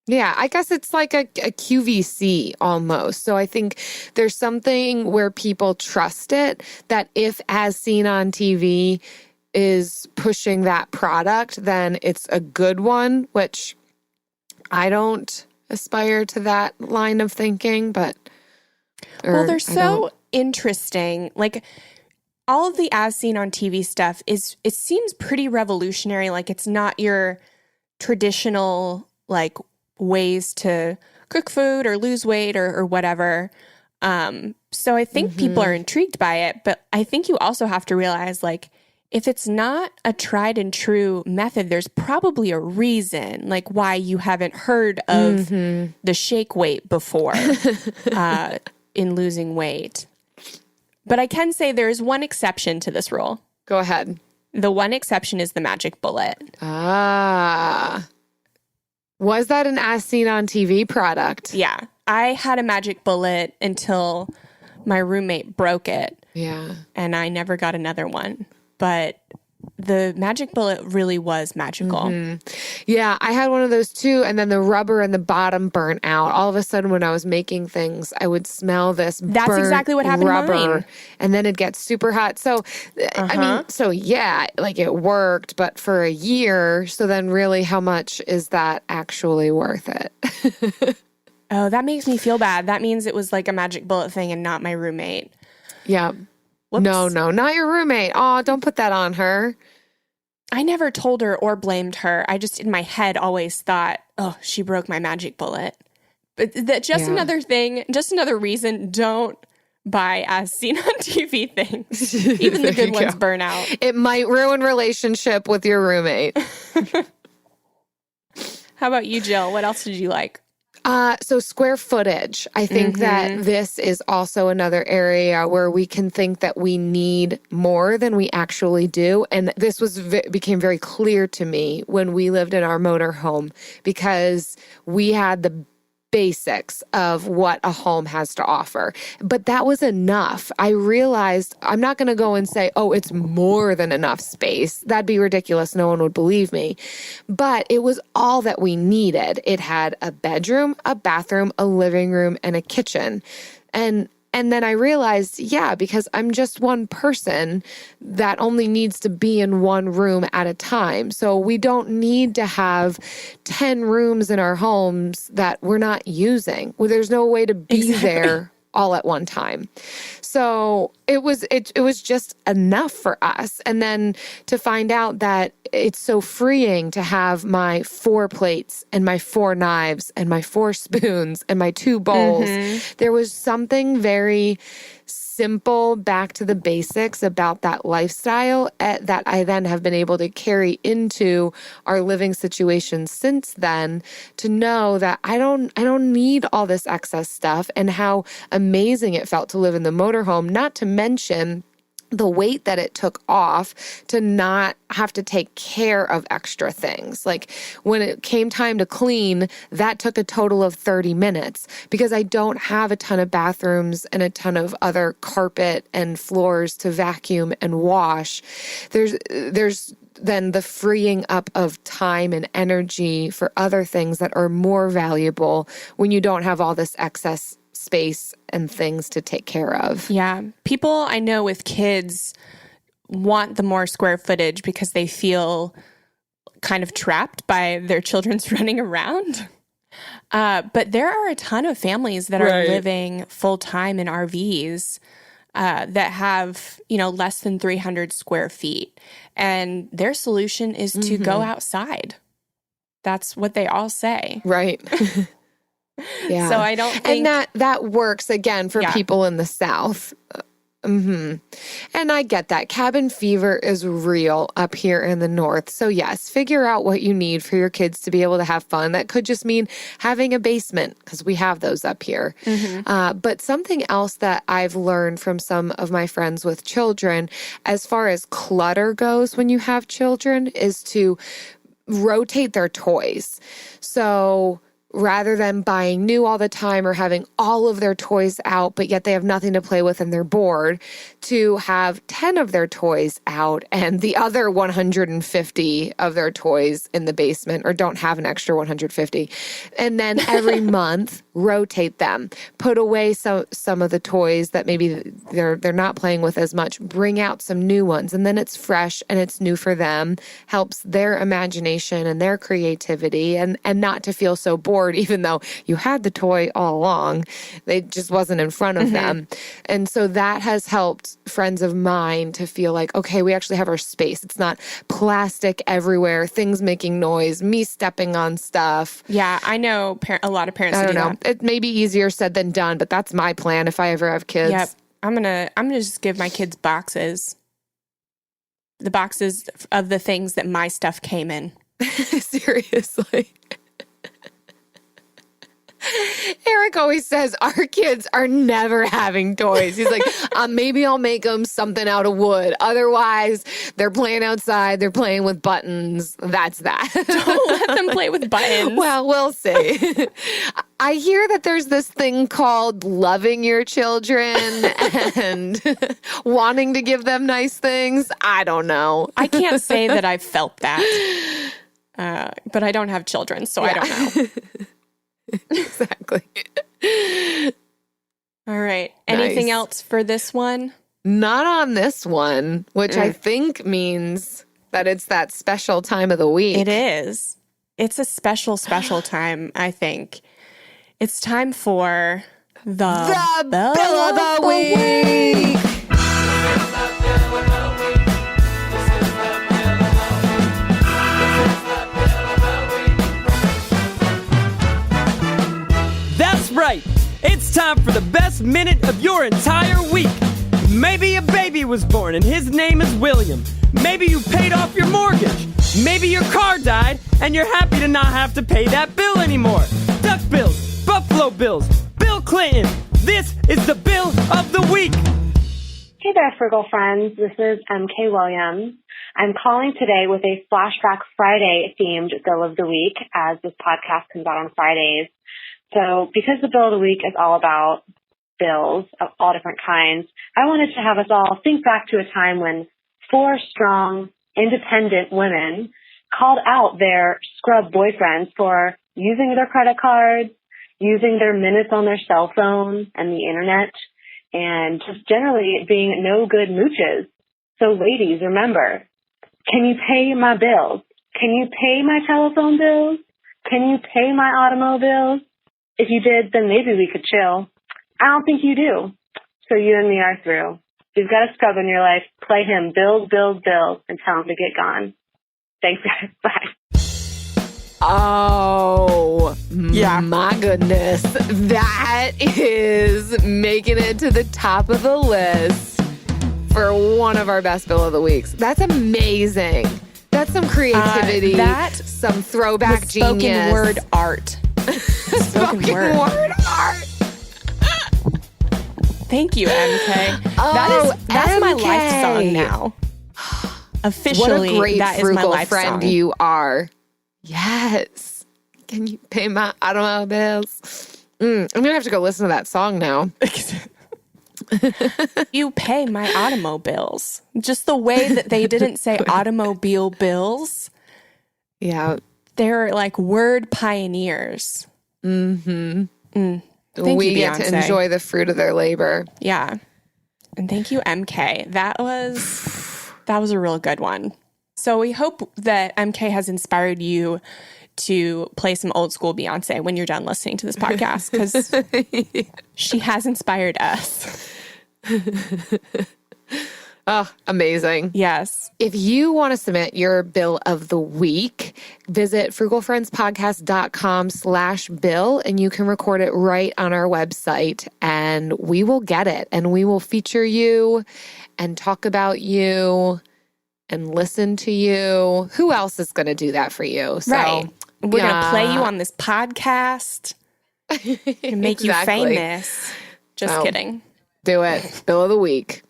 Yeah, I guess it's like a QVC almost. So I think there's something where people trust it, that if as seen on TV is pushing that product, then it's a good one, which I don't aspire to that line of thinking, but... Well, they're so interesting. Like, all of the as seen on TV stuff it seems pretty revolutionary. Like, it's not your traditional, like, ways to cook food or lose weight or whatever. So I think people are intrigued by it, but I think you also have to realize, like, if it's not a tried and true method, there's probably a reason, like, why you haven't heard of the shake weight before in losing weight. But I can say there is one exception to this rule. Go ahead. The one exception is the magic bullet. Ah. Was that an as seen on TV product? Yeah. I had a magic bullet until my roommate broke it. Yeah. And I never got another one. But the magic bullet really was magical. Yeah, I had one of those too. And then the rubber in the bottom burnt out. All of a sudden, when I was making things, I would smell this That's burnt exactly what happened to rubber. mine. And then it gets super hot. So, I mean, so yeah, like it worked, but for a year. So then really, how much is that actually worth it? Oh, that makes me feel bad. That means it was like a magic bullet thing and not my roommate. Yeah. Whoops. No, not your roommate. Oh, don't put that on her. I never told her or blamed her. I just, in my head, always thought, oh, she broke my magic bullet. But another thing, just another reason, don't buy as seen on TV things. Even the good ones burn out. It might ruin relationship with your roommate. How about you, Jill? What else did you like? So square footage. I think that this is also another area where we can think that we need more than we actually do. And this became very clear to me when we lived in our motorhome, because we had the basics of what a home has to offer. But that was enough. I realized I'm not going to go and say, oh, it's more than enough space. That'd be ridiculous. No one would believe me. But it was all that we needed. It had a bedroom, a bathroom, a living room, and a kitchen. And then I realized, yeah, because I'm just one person that only needs to be in one room at a time. So we don't need to have 10 rooms in our homes that we're not using. Well, there's no way to be there all at one time. So it was just enough for us. And then to find out that it's so freeing to have my 4 plates and my 4 knives and my 4 spoons and my 2 bowls. There was something very simple, back to the basics about that lifestyle that I then have been able to carry into our living situation since then, to know that I don't need all this excess stuff, and how amazing it felt to live in the motorhome, not to mention the weight that it took off to not have to take care of extra things. Like when it came time to clean, that took a total of 30 minutes because I don't have a ton of bathrooms and a ton of other carpet and floors to vacuum and wash. There's then the freeing up of time and energy for other things that are more valuable when you don't have all this excess space and things to take care of. Yeah. People I know with kids want the more square footage because they feel kind of trapped by their children's running around. But there are a ton of families that are living full-time in RVs that have, less than 300 square feet. And their solution is to go outside. That's what they all say. Right. Yeah. So I don't think... And that works, again, for people in the South. And I get that. Cabin fever is real up here in the North. So yes, figure out what you need for your kids to be able to have fun. That could just mean having a basement, because we have those up here. But something else that I've learned from some of my friends with children, as far as clutter goes when you have children, is to rotate their toys. So rather than buying new all the time or having all of their toys out, but yet they have nothing to play with and they're bored, to have 10 of their toys out and the other 150 of their toys in the basement, or don't have an extra 150. And then every month, rotate them. Put away some of the toys that maybe they're not playing with as much. Bring out some new ones. And then it's fresh and it's new for them. Helps their imagination and their creativity, and not to feel so bored, even though you had the toy all along. It just wasn't in front of them. And so that has helped friends of mine to feel like, okay, we actually have our space. It's not plastic everywhere, things making noise, me stepping on stuff. Yeah, I know a lot of parents do that. It may be easier said than done, but that's my plan if I ever have kids. Yep. I'm gonna just give my kids boxes. The boxes of the things that my stuff came in. Seriously. Eric always says our kids are never having toys. He's like, maybe I'll make them something out of wood. Otherwise, they're playing outside. They're playing with buttons. That's that. Don't let them play with buttons. Well, we'll see. I hear that there's this thing called loving your children and wanting to give them nice things. I don't know. I can't say that I've felt that. But I don't have children, so I don't know. Exactly. All right. Anything else for this one? Not on this one, which I think means that it's that special time of the week. It is. It's a special time, I think. It's time for the Bill of the Week. That's right. It's time for the best minute of your entire week. Maybe a baby was born and his name is William. Maybe you paid off your mortgage. Maybe your car died and you're happy to not have to pay that bill anymore. Duck bills, Buffalo Bills, Bill Clinton. This is the Bill of the Week. Hey there, Frugal friends. This is MK Williams. I'm calling today with a Flashback Friday themed Bill of the Week, as this podcast comes out on Fridays. So because the Bill of the Week is all about bills of all different kinds, I wanted to have us all think back to a time when 4 strong, independent women called out their scrub boyfriends for using their credit cards, using their minutes on their cell phone and the internet, and just generally being no good mooches. So ladies, remember, can you pay my bills? Can you pay my telephone bills? Can you pay my automobiles? If you did, then maybe we could chill. I don't think you do. So you and me are through. If you've got a scrub in your life, play him Bills, Bills, Bills, and tell him to get gone. Thanks, guys. Bye. Oh, yeah. My goodness. That is making it to the top of the list for one of our best Bill of the Weeks. That's amazing. That's some creativity. Some throwback spoken genius. Word art. Spoken word art. Thank you, MK. That's my life song now. Officially, what a great that is my frugal life friend song. you are. Yes. Can you pay my automobile bills? I'm gonna have to go listen to that song now. You pay my automobiles. Just the way that they didn't say automobile bills. Yeah. They're like word pioneers. Mm-hmm. Thank we you, get Beyonce. to enjoy the fruit of their labor. Yeah. And thank you, MK. That was a real good one. So we hope that MK has inspired you to play some old school Beyonce when you're done listening to this podcast, because she has inspired us. Oh, amazing. Yes. If you want to submit your bill of the week, visit frugalfriendspodcast.com/bill and you can record it right on our website and we will get it and we will feature you and talk about you and listen to you. Who else is going to do that for you? So, right. We're going to play you on this podcast and make you famous. Just kidding. Do it. Bill of the week.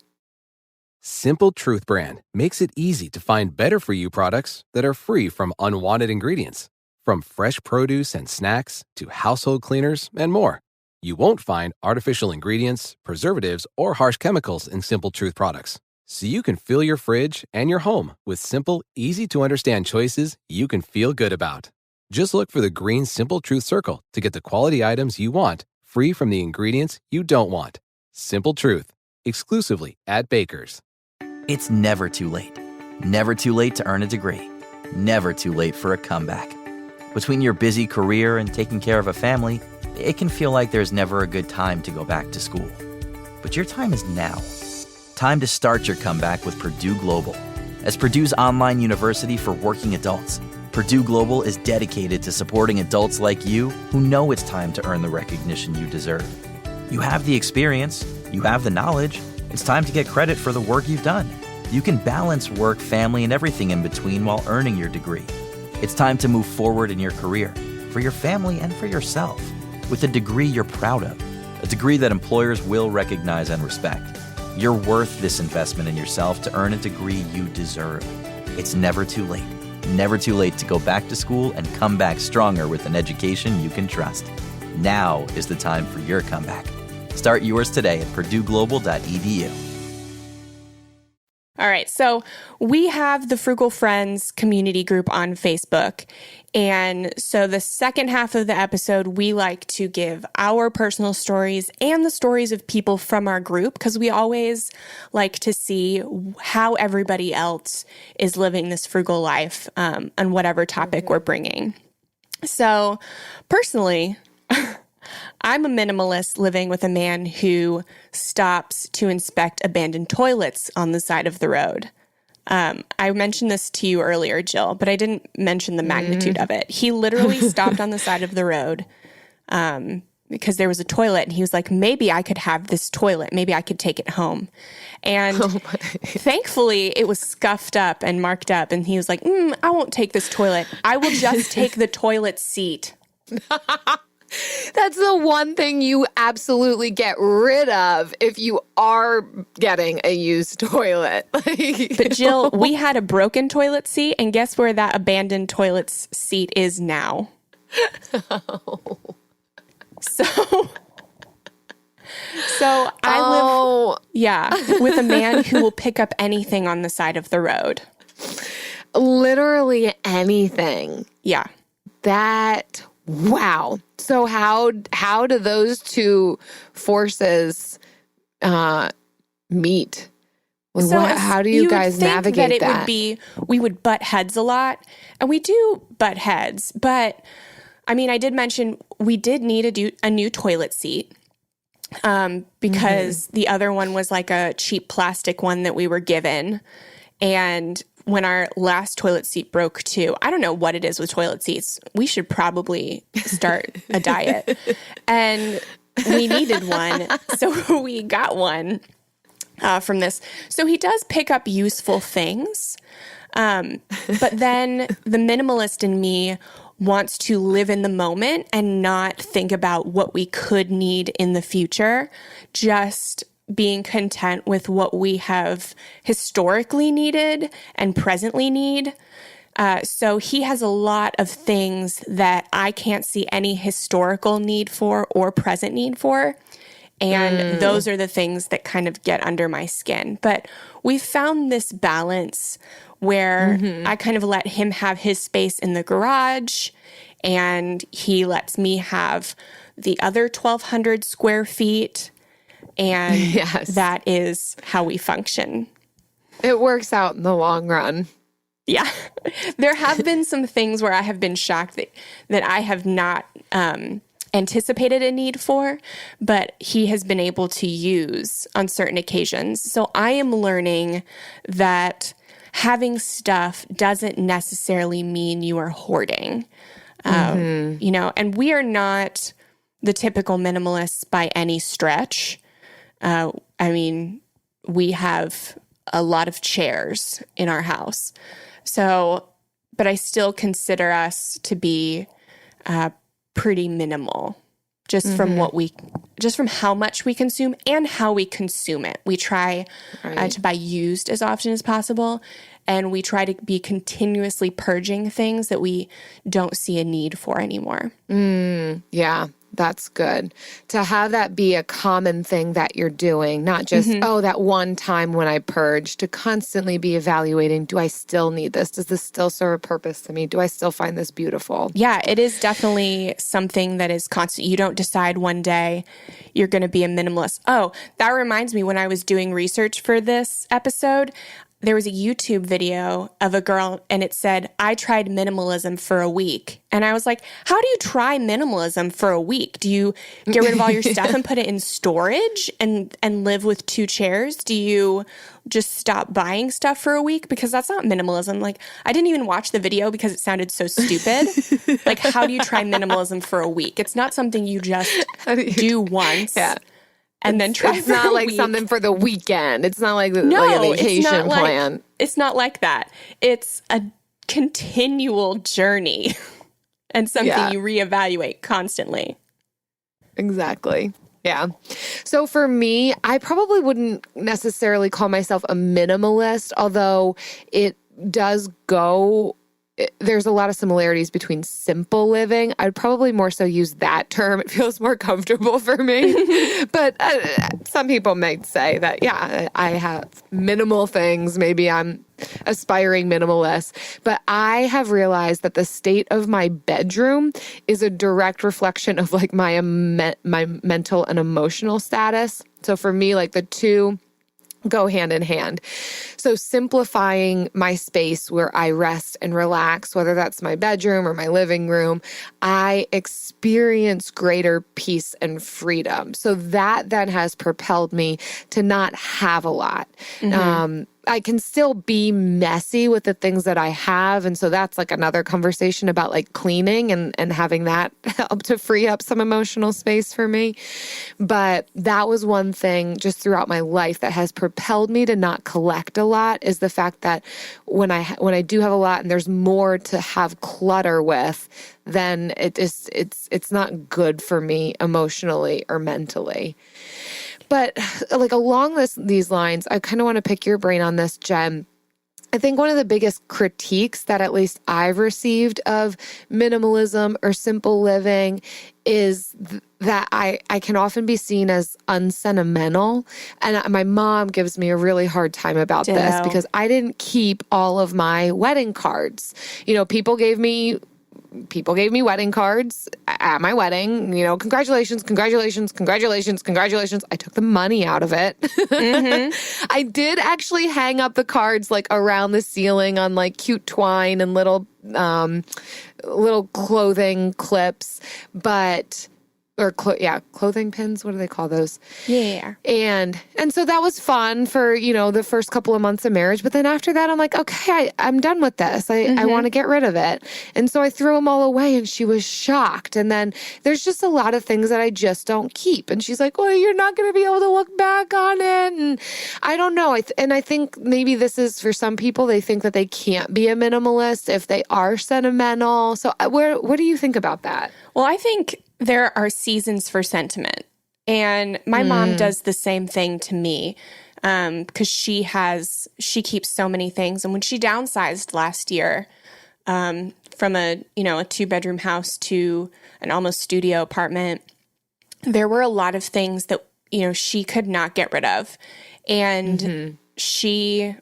Simple Truth brand makes it easy to find better for you products that are free from unwanted ingredients. From fresh produce and snacks to household cleaners and more. You won't find artificial ingredients, preservatives, or harsh chemicals in Simple Truth products. So you can fill your fridge and your home with simple, easy-to-understand choices you can feel good about. Just look for the green Simple Truth circle to get the quality items you want, free from the ingredients you don't want. Simple Truth, exclusively at Baker's. It's never too late. Never too late to earn a degree. Never too late for a comeback. Between your busy career and taking care of a family, it can feel like there's never a good time to go back to school. But your time is now. Time to start your comeback with Purdue Global. As Purdue's online university for working adults, Purdue Global is dedicated to supporting adults like you who know it's time to earn the recognition you deserve. You have the experience, you have the knowledge, it's time to get credit for the work you've done. You can balance work, family, and everything in between while earning your degree. It's time to move forward in your career, for your family and for yourself, with a degree you're proud of, a degree that employers will recognize and respect. You're worth this investment in yourself to earn a degree you deserve. It's never too late. Never too late to go back to school and come back stronger with an education you can trust. Now is the time for your comeback. Start yours today at purdueglobal.edu. All right. So we have the Frugal Friends community group on Facebook. And so the second half of the episode, we like to give our personal stories and the stories of people from our group, because we always like to see how everybody else is living this frugal life on whatever topic we're bringing. So personally, I'm a minimalist living with a man who stops to inspect abandoned toilets on the side of the road. I mentioned this to you earlier, Jill, but I didn't mention the magnitude of it. He literally stopped on the side of the road because there was a toilet, and he was like, maybe I could have this toilet. Maybe I could take it home. And thankfully, it was scuffed up and marked up, and he was like, I won't take this toilet. I will just take the toilet seat. That's the one thing you absolutely get rid of if you are getting a used toilet. But Jill, we had a broken toilet seat, and guess where that abandoned toilet seat is now? Oh. So I live, with a man who will pick up anything on the side of the road. Literally anything. Yeah. Wow. So how do those two forces meet? How do you guys navigate that? We would butt heads a lot, and we do butt heads. But I mean, I did mention we did need a new toilet seat. because the other one was like a cheap plastic one that we were given. And when our last toilet seat broke too, I don't know what it is with toilet seats. We should probably start a diet. And we needed one, so we got one from this. So he does pick up useful things. But then the minimalist in me wants to live in the moment and not think about what we could need in the future, just being content with what we have historically needed and presently need. So he has a lot of things that I can't see any historical need for or present need for. And those are the things that kind of get under my skin. But we found this balance where I kind of let him have his space in the garage, and he lets me have the other 1,200 square feet. And that is how we function. It works out in the long run. Yeah. There have been some things where I have been shocked that I have not anticipated a need for, but he has been able to use on certain occasions. So I am learning that having stuff doesn't necessarily mean you are hoarding. You know, and we are not the typical minimalists by any stretch. I mean, we have a lot of chairs in our house. So, but I still consider us to be pretty minimal, just from how much we consume and how we consume it. We try to buy used as often as possible, and we try to be continuously purging things that we don't see a need for anymore. Yeah, that's good. To have that be a common thing that you're doing, not just, that one time when I purged, to constantly be evaluating, do I still need this? Does this still serve a purpose to me? Do I still find this beautiful? Yeah, it is definitely something that is constant. You don't decide one day you're going to be a minimalist. Oh, that reminds me, when I was doing research for this episode, there was a YouTube video of a girl, and it said, I tried minimalism for a week. And I was like, how do you try minimalism for a week? Do you get rid of all your stuff and put it in storage and live with 2 chairs? Do you just stop buying stuff for a week? Because that's not minimalism. Like, I didn't even watch the video because it sounded so stupid. Like, how do you try minimalism for a week? It's not something you just do once. And then try. It's not like something for the weekend. It's not like, like a vacation plan. It's not like that. It's a continual journey and something you reevaluate constantly. Exactly. Yeah. So for me, I probably wouldn't necessarily call myself a minimalist, although it does go... There's a lot of similarities between simple living. I'd probably more so use that term. It feels more comfortable for me. But some people might say that, I have minimal things. Maybe I'm aspiring minimalist. But I have realized that the state of my bedroom is a direct reflection of like my mental and emotional status. So for me, like the two go hand in hand. So simplifying my space where I rest and relax, whether that's my bedroom or my living room, I experience greater peace and freedom. So that then has propelled me to not have a lot. I can still be messy with the things that I have. And so that's like another conversation about like cleaning and having that help to free up some emotional space for me. But that was one thing just throughout my life that has propelled me to not collect a lot, is the fact that when I do have a lot and there's more to have clutter with, then it's not good for me emotionally or mentally. But like along these lines, I kind of want to pick your brain on this, Jen. I think one of the biggest critiques that at least I've received of minimalism or simple living is that I can often be seen as unsentimental. And my mom gives me a really hard time about this because I didn't keep all of my wedding cards. You know, people gave me wedding cards at my wedding, you know, congratulations, congratulations, congratulations, congratulations. I took the money out of it. I did actually hang up the cards like around the ceiling on like cute twine and little clothing clips. But or clothing pins. What do they call those? Yeah. And so that was fun for, the first couple of months of marriage. But then after that, I'm like, okay, I'm done with this. I want to get rid of it. And so I threw them all away and she was shocked. And then there's just a lot of things that I just don't keep. And she's like, well, you're not going to be able to look back on it. And I don't know. I think maybe this is for some people, they think that they can't be a minimalist if they are sentimental. So what do you think about that? Well, I think there are seasons for sentiment. And my mom does the same thing to me because she keeps so many things. And when she downsized last year from a 2-bedroom house to an almost studio apartment, there were a lot of things that, she could not get rid of. And she's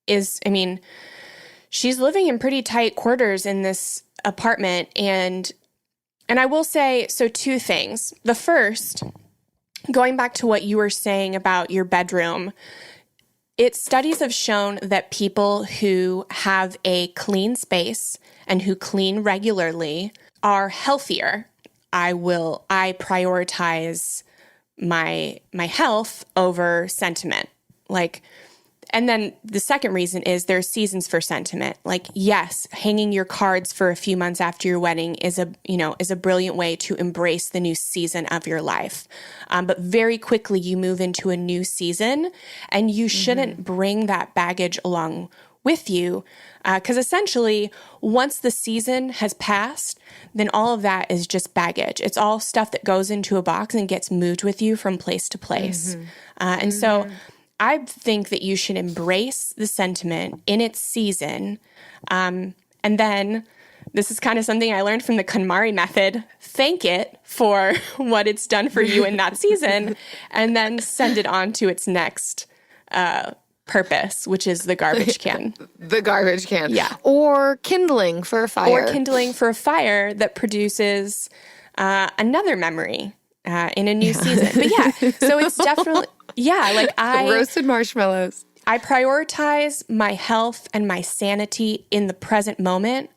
living in pretty tight quarters in this apartment. And I will say, so 2 things. The first, going back to what you were saying about your bedroom, studies have shown that people who have a clean space and who clean regularly are healthier. I prioritize my health over sentiment. And then the second reason is there's seasons for sentiment. Yes, hanging your cards for a few months after your wedding is a brilliant way to embrace the new season of your life. But very quickly you move into a new season and you shouldn't bring that baggage along with you. Because essentially, once the season has passed, then all of that is just baggage. It's all stuff that goes into a box and gets moved with you from place to place. And so I think that you should embrace the sentiment in its season. And then this is kind of something I learned from the KonMari method. Thank it for what it's done for you in that season, and then send it on to its next purpose, which is the garbage can. The garbage can. Yeah. Or kindling for a fire. Or kindling for a fire that produces another memory in a new season. But yeah, so it's definitely... Yeah, roasted marshmallows. I prioritize my health and my sanity in the present moment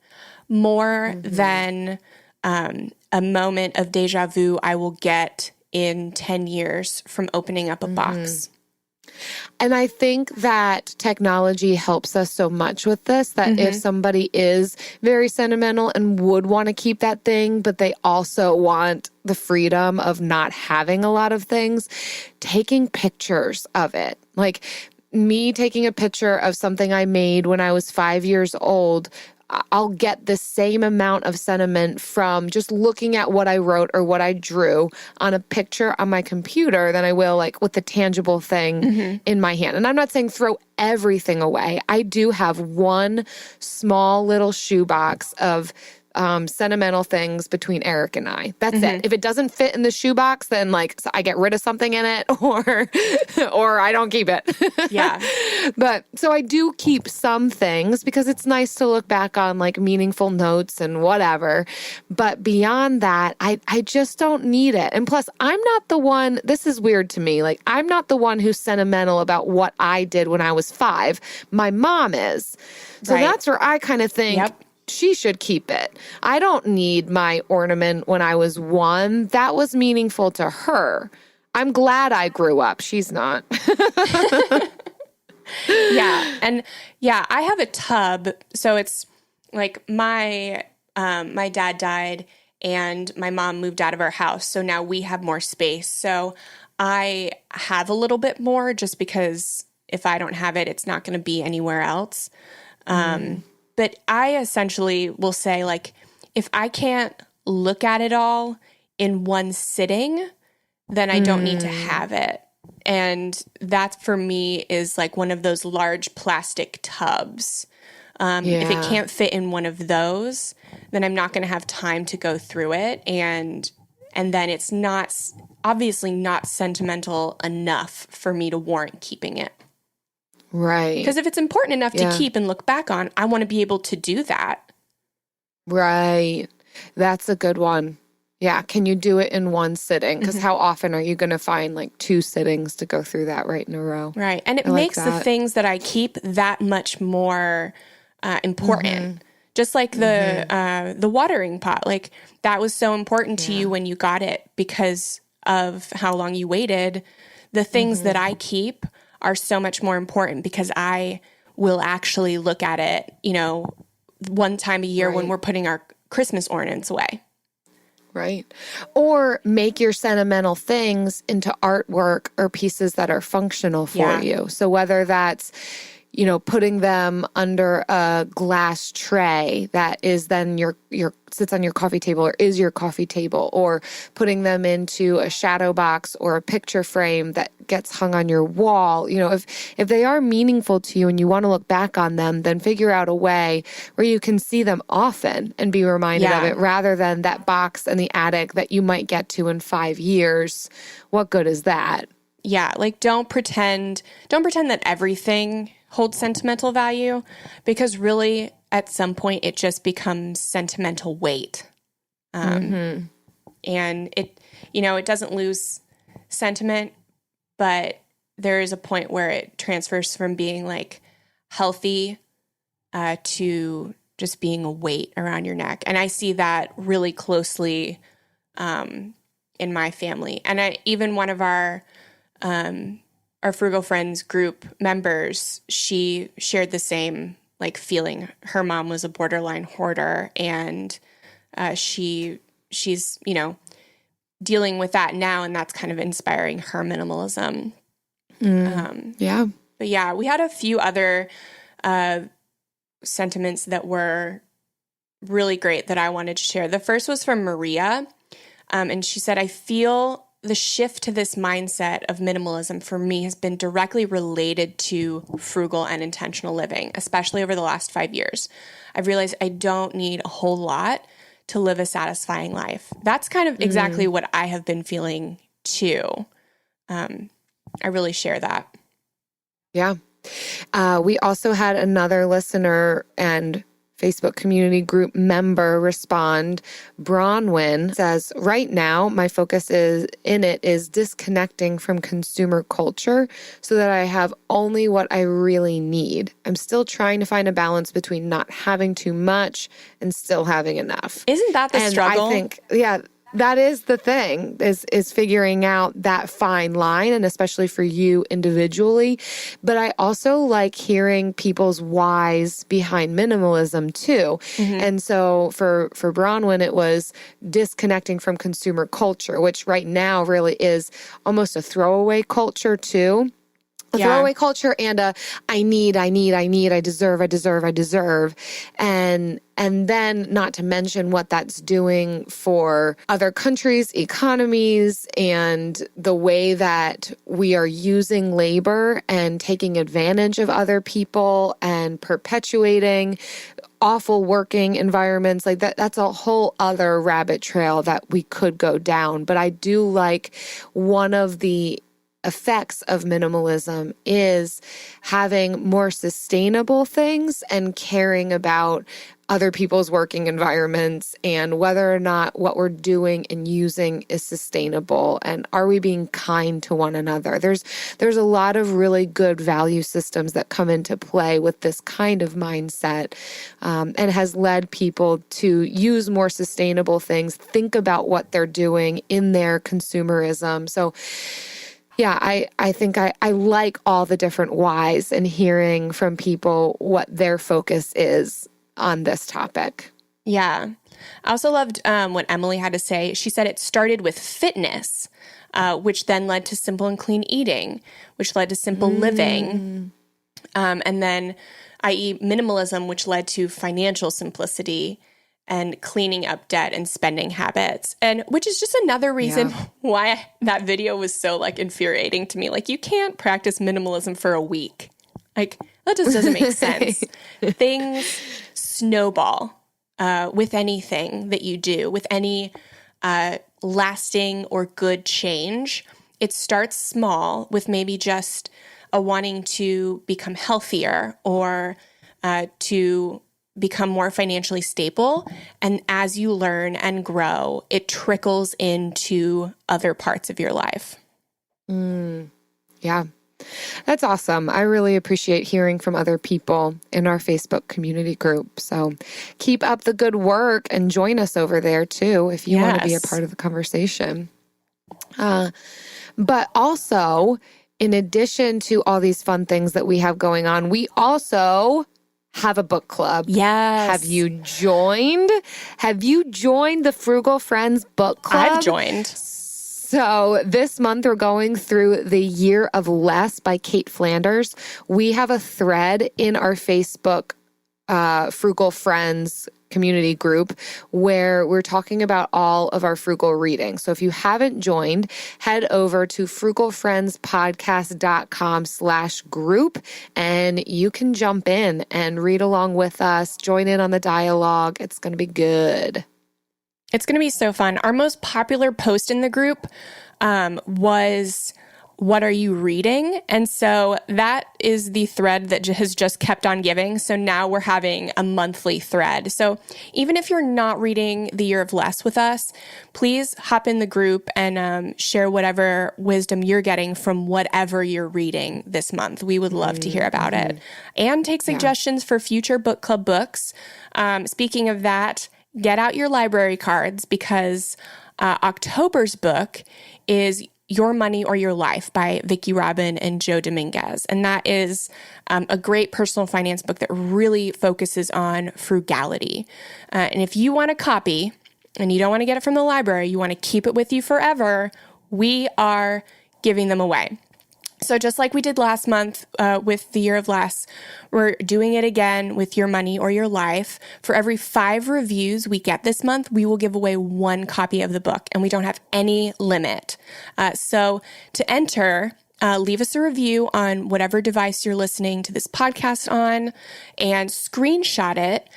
more than a moment of deja vu I will get in 10 years from opening up a box. And I think that technology helps us so much with this, that if somebody is very sentimental and would want to keep that thing, but they also want the freedom of not having a lot of things, taking pictures of it. Like me taking a picture of something I made when I was 5 years old, I'll get the same amount of sentiment from just looking at what I wrote or what I drew on a picture on my computer than I will with the tangible thing in my hand. And I'm not saying throw everything away. I do have one small little shoebox of sentimental things between Eric and I. That's it. If it doesn't fit in the shoebox, then I get rid of something in it or I don't keep it. Yeah. But so I do keep some things because it's nice to look back on meaningful notes and whatever. But beyond that, I just don't need it. And plus, I'm not the one, this is weird to me. I'm not the one who's sentimental about what I did when I was 5. My mom is. So that's where I kind of think, she should keep it. I don't need my ornament when I was 1. That was meaningful to her. I'm glad I grew up. She's not. Yeah. And I have a tub. So it's my dad died and my mom moved out of our house. So now we have more space. So I have a little bit more just because if I don't have it, it's not going to be anywhere else. But I essentially will say, if I can't look at it all in one sitting, then I don't need to have it. And that, for me, is one of those large plastic tubs. If it can't fit in one of those, then I'm not going to have time to go through it. And then it's obviously not sentimental enough for me to warrant keeping it. Right. Because if it's important enough to keep and look back on, I want to be able to do that. Right. That's a good one. Yeah. Can you do it in one sitting? Because how often are you going to find 2 sittings to go through that right in a row? Right. And it makes the things that I keep that much more important Just like the watering pot, like that was so important to you when you got it because of how long you waited. The things that I keep are so much more important because I will actually look at it, you know, one time a year when we're putting our Christmas ornaments away. Right. Or make your sentimental things into artwork or pieces that are functional for you. So whether that's, you know, putting them under a glass tray that is then your sits on your coffee table or is your coffee table, or putting them into a shadow box or a picture frame that gets hung on your wall. You know, if they are meaningful to you and you want to look back on them, then figure out a way where you can see them often and be reminded of it, rather than that box in the attic that you might get to in 5 years. What good is that? Yeah, like don't pretend that everything holds sentimental value, because really at some point it just becomes sentimental weight. And it, you know, it doesn't lose sentiment, but there is a point where it transfers from being like healthy to just being a weight around your neck. And I see that really closely in my family. And even one of our Frugal Friends group members, she shared the same like feeling. Her mom was a borderline hoarder, and she's, you know, dealing with that now, and that's kind of inspiring her minimalism. But yeah, we had a few other sentiments that were really great that I wanted to share. The first was from Maria, and she said, I feel the shift to this mindset of minimalism for me has been directly related to frugal and intentional living, especially over the last 5 years. I've realized I don't need a whole lot to live a satisfying life. That's kind of exactly what I have been feeling too. I really share that. Yeah. We also had another listener and Facebook community group member respond. Bronwyn says, right now, my focus is disconnecting from consumer culture so that I have only what I really need. I'm still trying to find a balance between not having too much and still having enough. Isn't that the struggle? I think, that is the thing, is figuring out that fine line, and especially for you individually. But I also like hearing people's whys behind minimalism too. And so for Bronwyn, it was disconnecting from consumer culture, which right now really is almost a throwaway culture too. A throwaway culture and I need, I deserve. And then not to mention what that's doing for other countries' economies and the way that we are using labor and taking advantage of other people and perpetuating awful working environments. Like that's a whole other rabbit trail that we could go down. But I do like one of the effects of minimalism is having more sustainable things and caring about other people's working environments and whether or not what we're doing and using is sustainable, and are we being kind to one another. There's a lot of really good value systems that come into play with this kind of mindset, and has led people to use more sustainable things, think about what they're doing in their consumerism. So yeah, I think I like all the different whys and hearing from people what their focus is on this topic. Yeah. I also loved what Emily had to say. She said it started with fitness, which then led to simple and clean eating, which led to simple living. And then, i.e. minimalism, which led to financial simplicity and cleaning up debt and spending habits. And which is just another reason why that video was so like infuriating to me. Like, you can't practice minimalism for a week. Like, that just doesn't make sense. Things snowball with anything that you do, with any lasting or good change. It starts small with maybe just a wanting to become healthier or to become more financially stable. And as you learn and grow, it trickles into other parts of your life. Yeah. That's awesome. I really appreciate hearing from other people in our Facebook community group. So keep up the good work and join us over there too if you want to be a part of the conversation. But also, in addition to all these fun things that we have going on, we also have a book club. Yes. Have you joined? Have you joined the Frugal Friends book club? I've joined. So this month we're going through The Year of Less by Kate Flanders. We have a thread in our Facebook Frugal Friends community group where we're talking about all of our frugal reading. So if you haven't joined, head over to frugalfriendspodcast.com/group and you can jump in and read along with us, join in on the dialogue. It's going to be good. It's going to be so fun. Our most popular post in the group was, "What are you reading?" And so that is the thread that has just kept on giving. So now we're having a monthly thread. So even if you're not reading The Year of Less with us, please hop in the group and share whatever wisdom you're getting from whatever you're reading this month. We would love to hear about it. And take suggestions for future book club books. Speaking of that, get out your library cards because October's book is Your Money or Your Life by Vicki Robin and Joe Dominguez. And that is a great personal finance book that really focuses on frugality. And if you want a copy and you don't want to get it from the library, you want to keep it with you forever, we are giving them away. So just like we did last month with The Year of Less, we're doing it again with Your Money or Your Life. For every 5 reviews we get this month, we will give away 1 copy of the book, and we don't have any limit. So to enter, leave us a review on whatever device you're listening to this podcast on and screenshot it.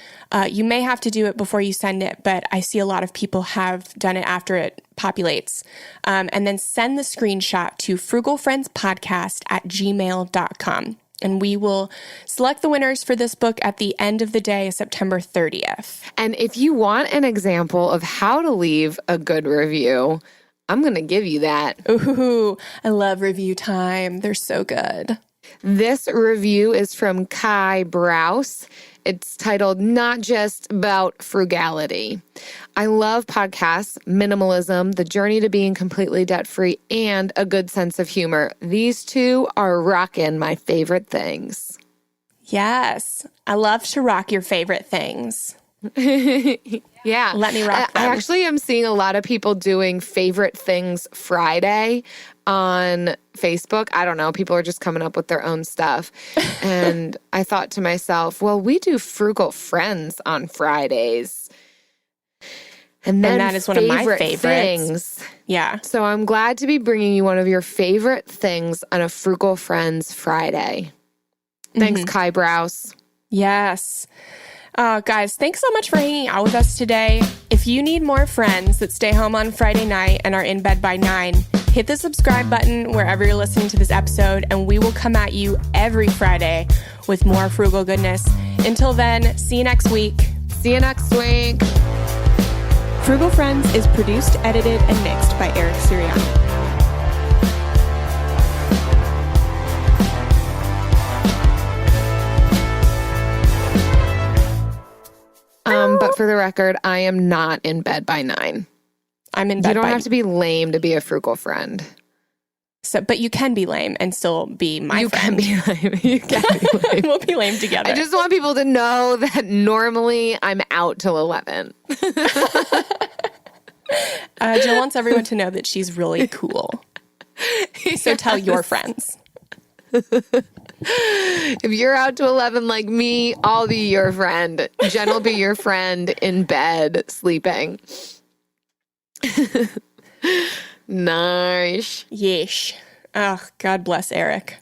You may have to do it before you send it, but I see a lot of people have done it after it populates. And then send the screenshot to frugalfriendspodcast@gmail.com. And we will select the winners for this book at the end of the day, September 30th. And if you want an example of how to leave a good review, I'm going to give you that. Ooh, I love review time. They're so good. This review is from Kai Browse. It's titled Not Just About Frugality. I love podcasts, minimalism, the journey to being completely debt-free, and a good sense of humor. These two are rockin' my favorite things. Yes. I love to rock your favorite things. Yeah. Let me rock them. I actually am seeing a lot of people doing Favorite Things Friday on Facebook. I don't know. People are just coming up with their own stuff. And I thought to myself, well, we do Frugal Friends on Fridays. And that is one of my favorites. Things. Yeah. So I'm glad to be bringing you one of your favorite things on a Frugal Friends Friday. Thanks, Kai Browse. Yes. Guys, thanks so much for hanging out with us today. If you need more friends that stay home on Friday night and are in bed by 9, hit the subscribe button wherever you're listening to this episode, and we will come at you every Friday with more frugal goodness. Until then, see you next week. See you next week. Frugal Friends is produced, edited, and mixed by Eric Sirianni. But for the record, I am not in bed by 9. I'm in bed. You don't have to be lame to be a frugal friend. So, but you can be lame and still be my friend. You can be lame. You can be lame. We'll be lame together. I just want people to know that normally I'm out till 11. Jill wants everyone to know that she's really cool. So tell your friends. If you're out to 11 like me, I'll be your friend. Jen will be your friend in bed, sleeping. Nice. Yeesh. Oh, God bless Eric.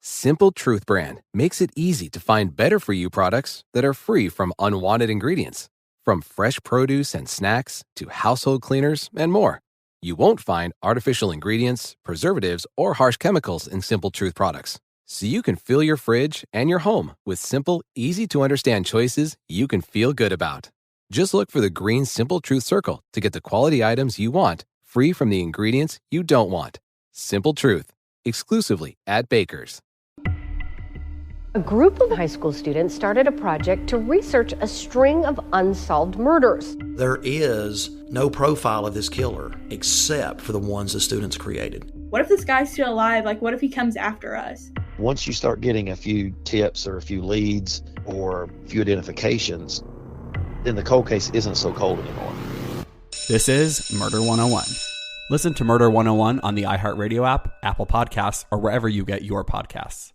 Simple Truth brand makes it easy to find better for you products that are free from unwanted ingredients. From fresh produce and snacks to household cleaners and more. You won't find artificial ingredients, preservatives, or harsh chemicals in Simple Truth products. So you can fill your fridge and your home with simple, easy-to-understand choices you can feel good about. Just look for the green Simple Truth circle to get the quality items you want, free from the ingredients you don't want. Simple Truth. exclusively at Baker's. A group of high school students started a project to research a string of unsolved murders. There is no profile of this killer except for the ones the students created. What if this guy's still alive? Like, what if he comes after us? Once you start getting a few tips or a few leads or a few identifications, then the cold case isn't so cold anymore. This is Murder 101. Listen to Murder 101 on the iHeartRadio app, Apple Podcasts, or wherever you get your podcasts.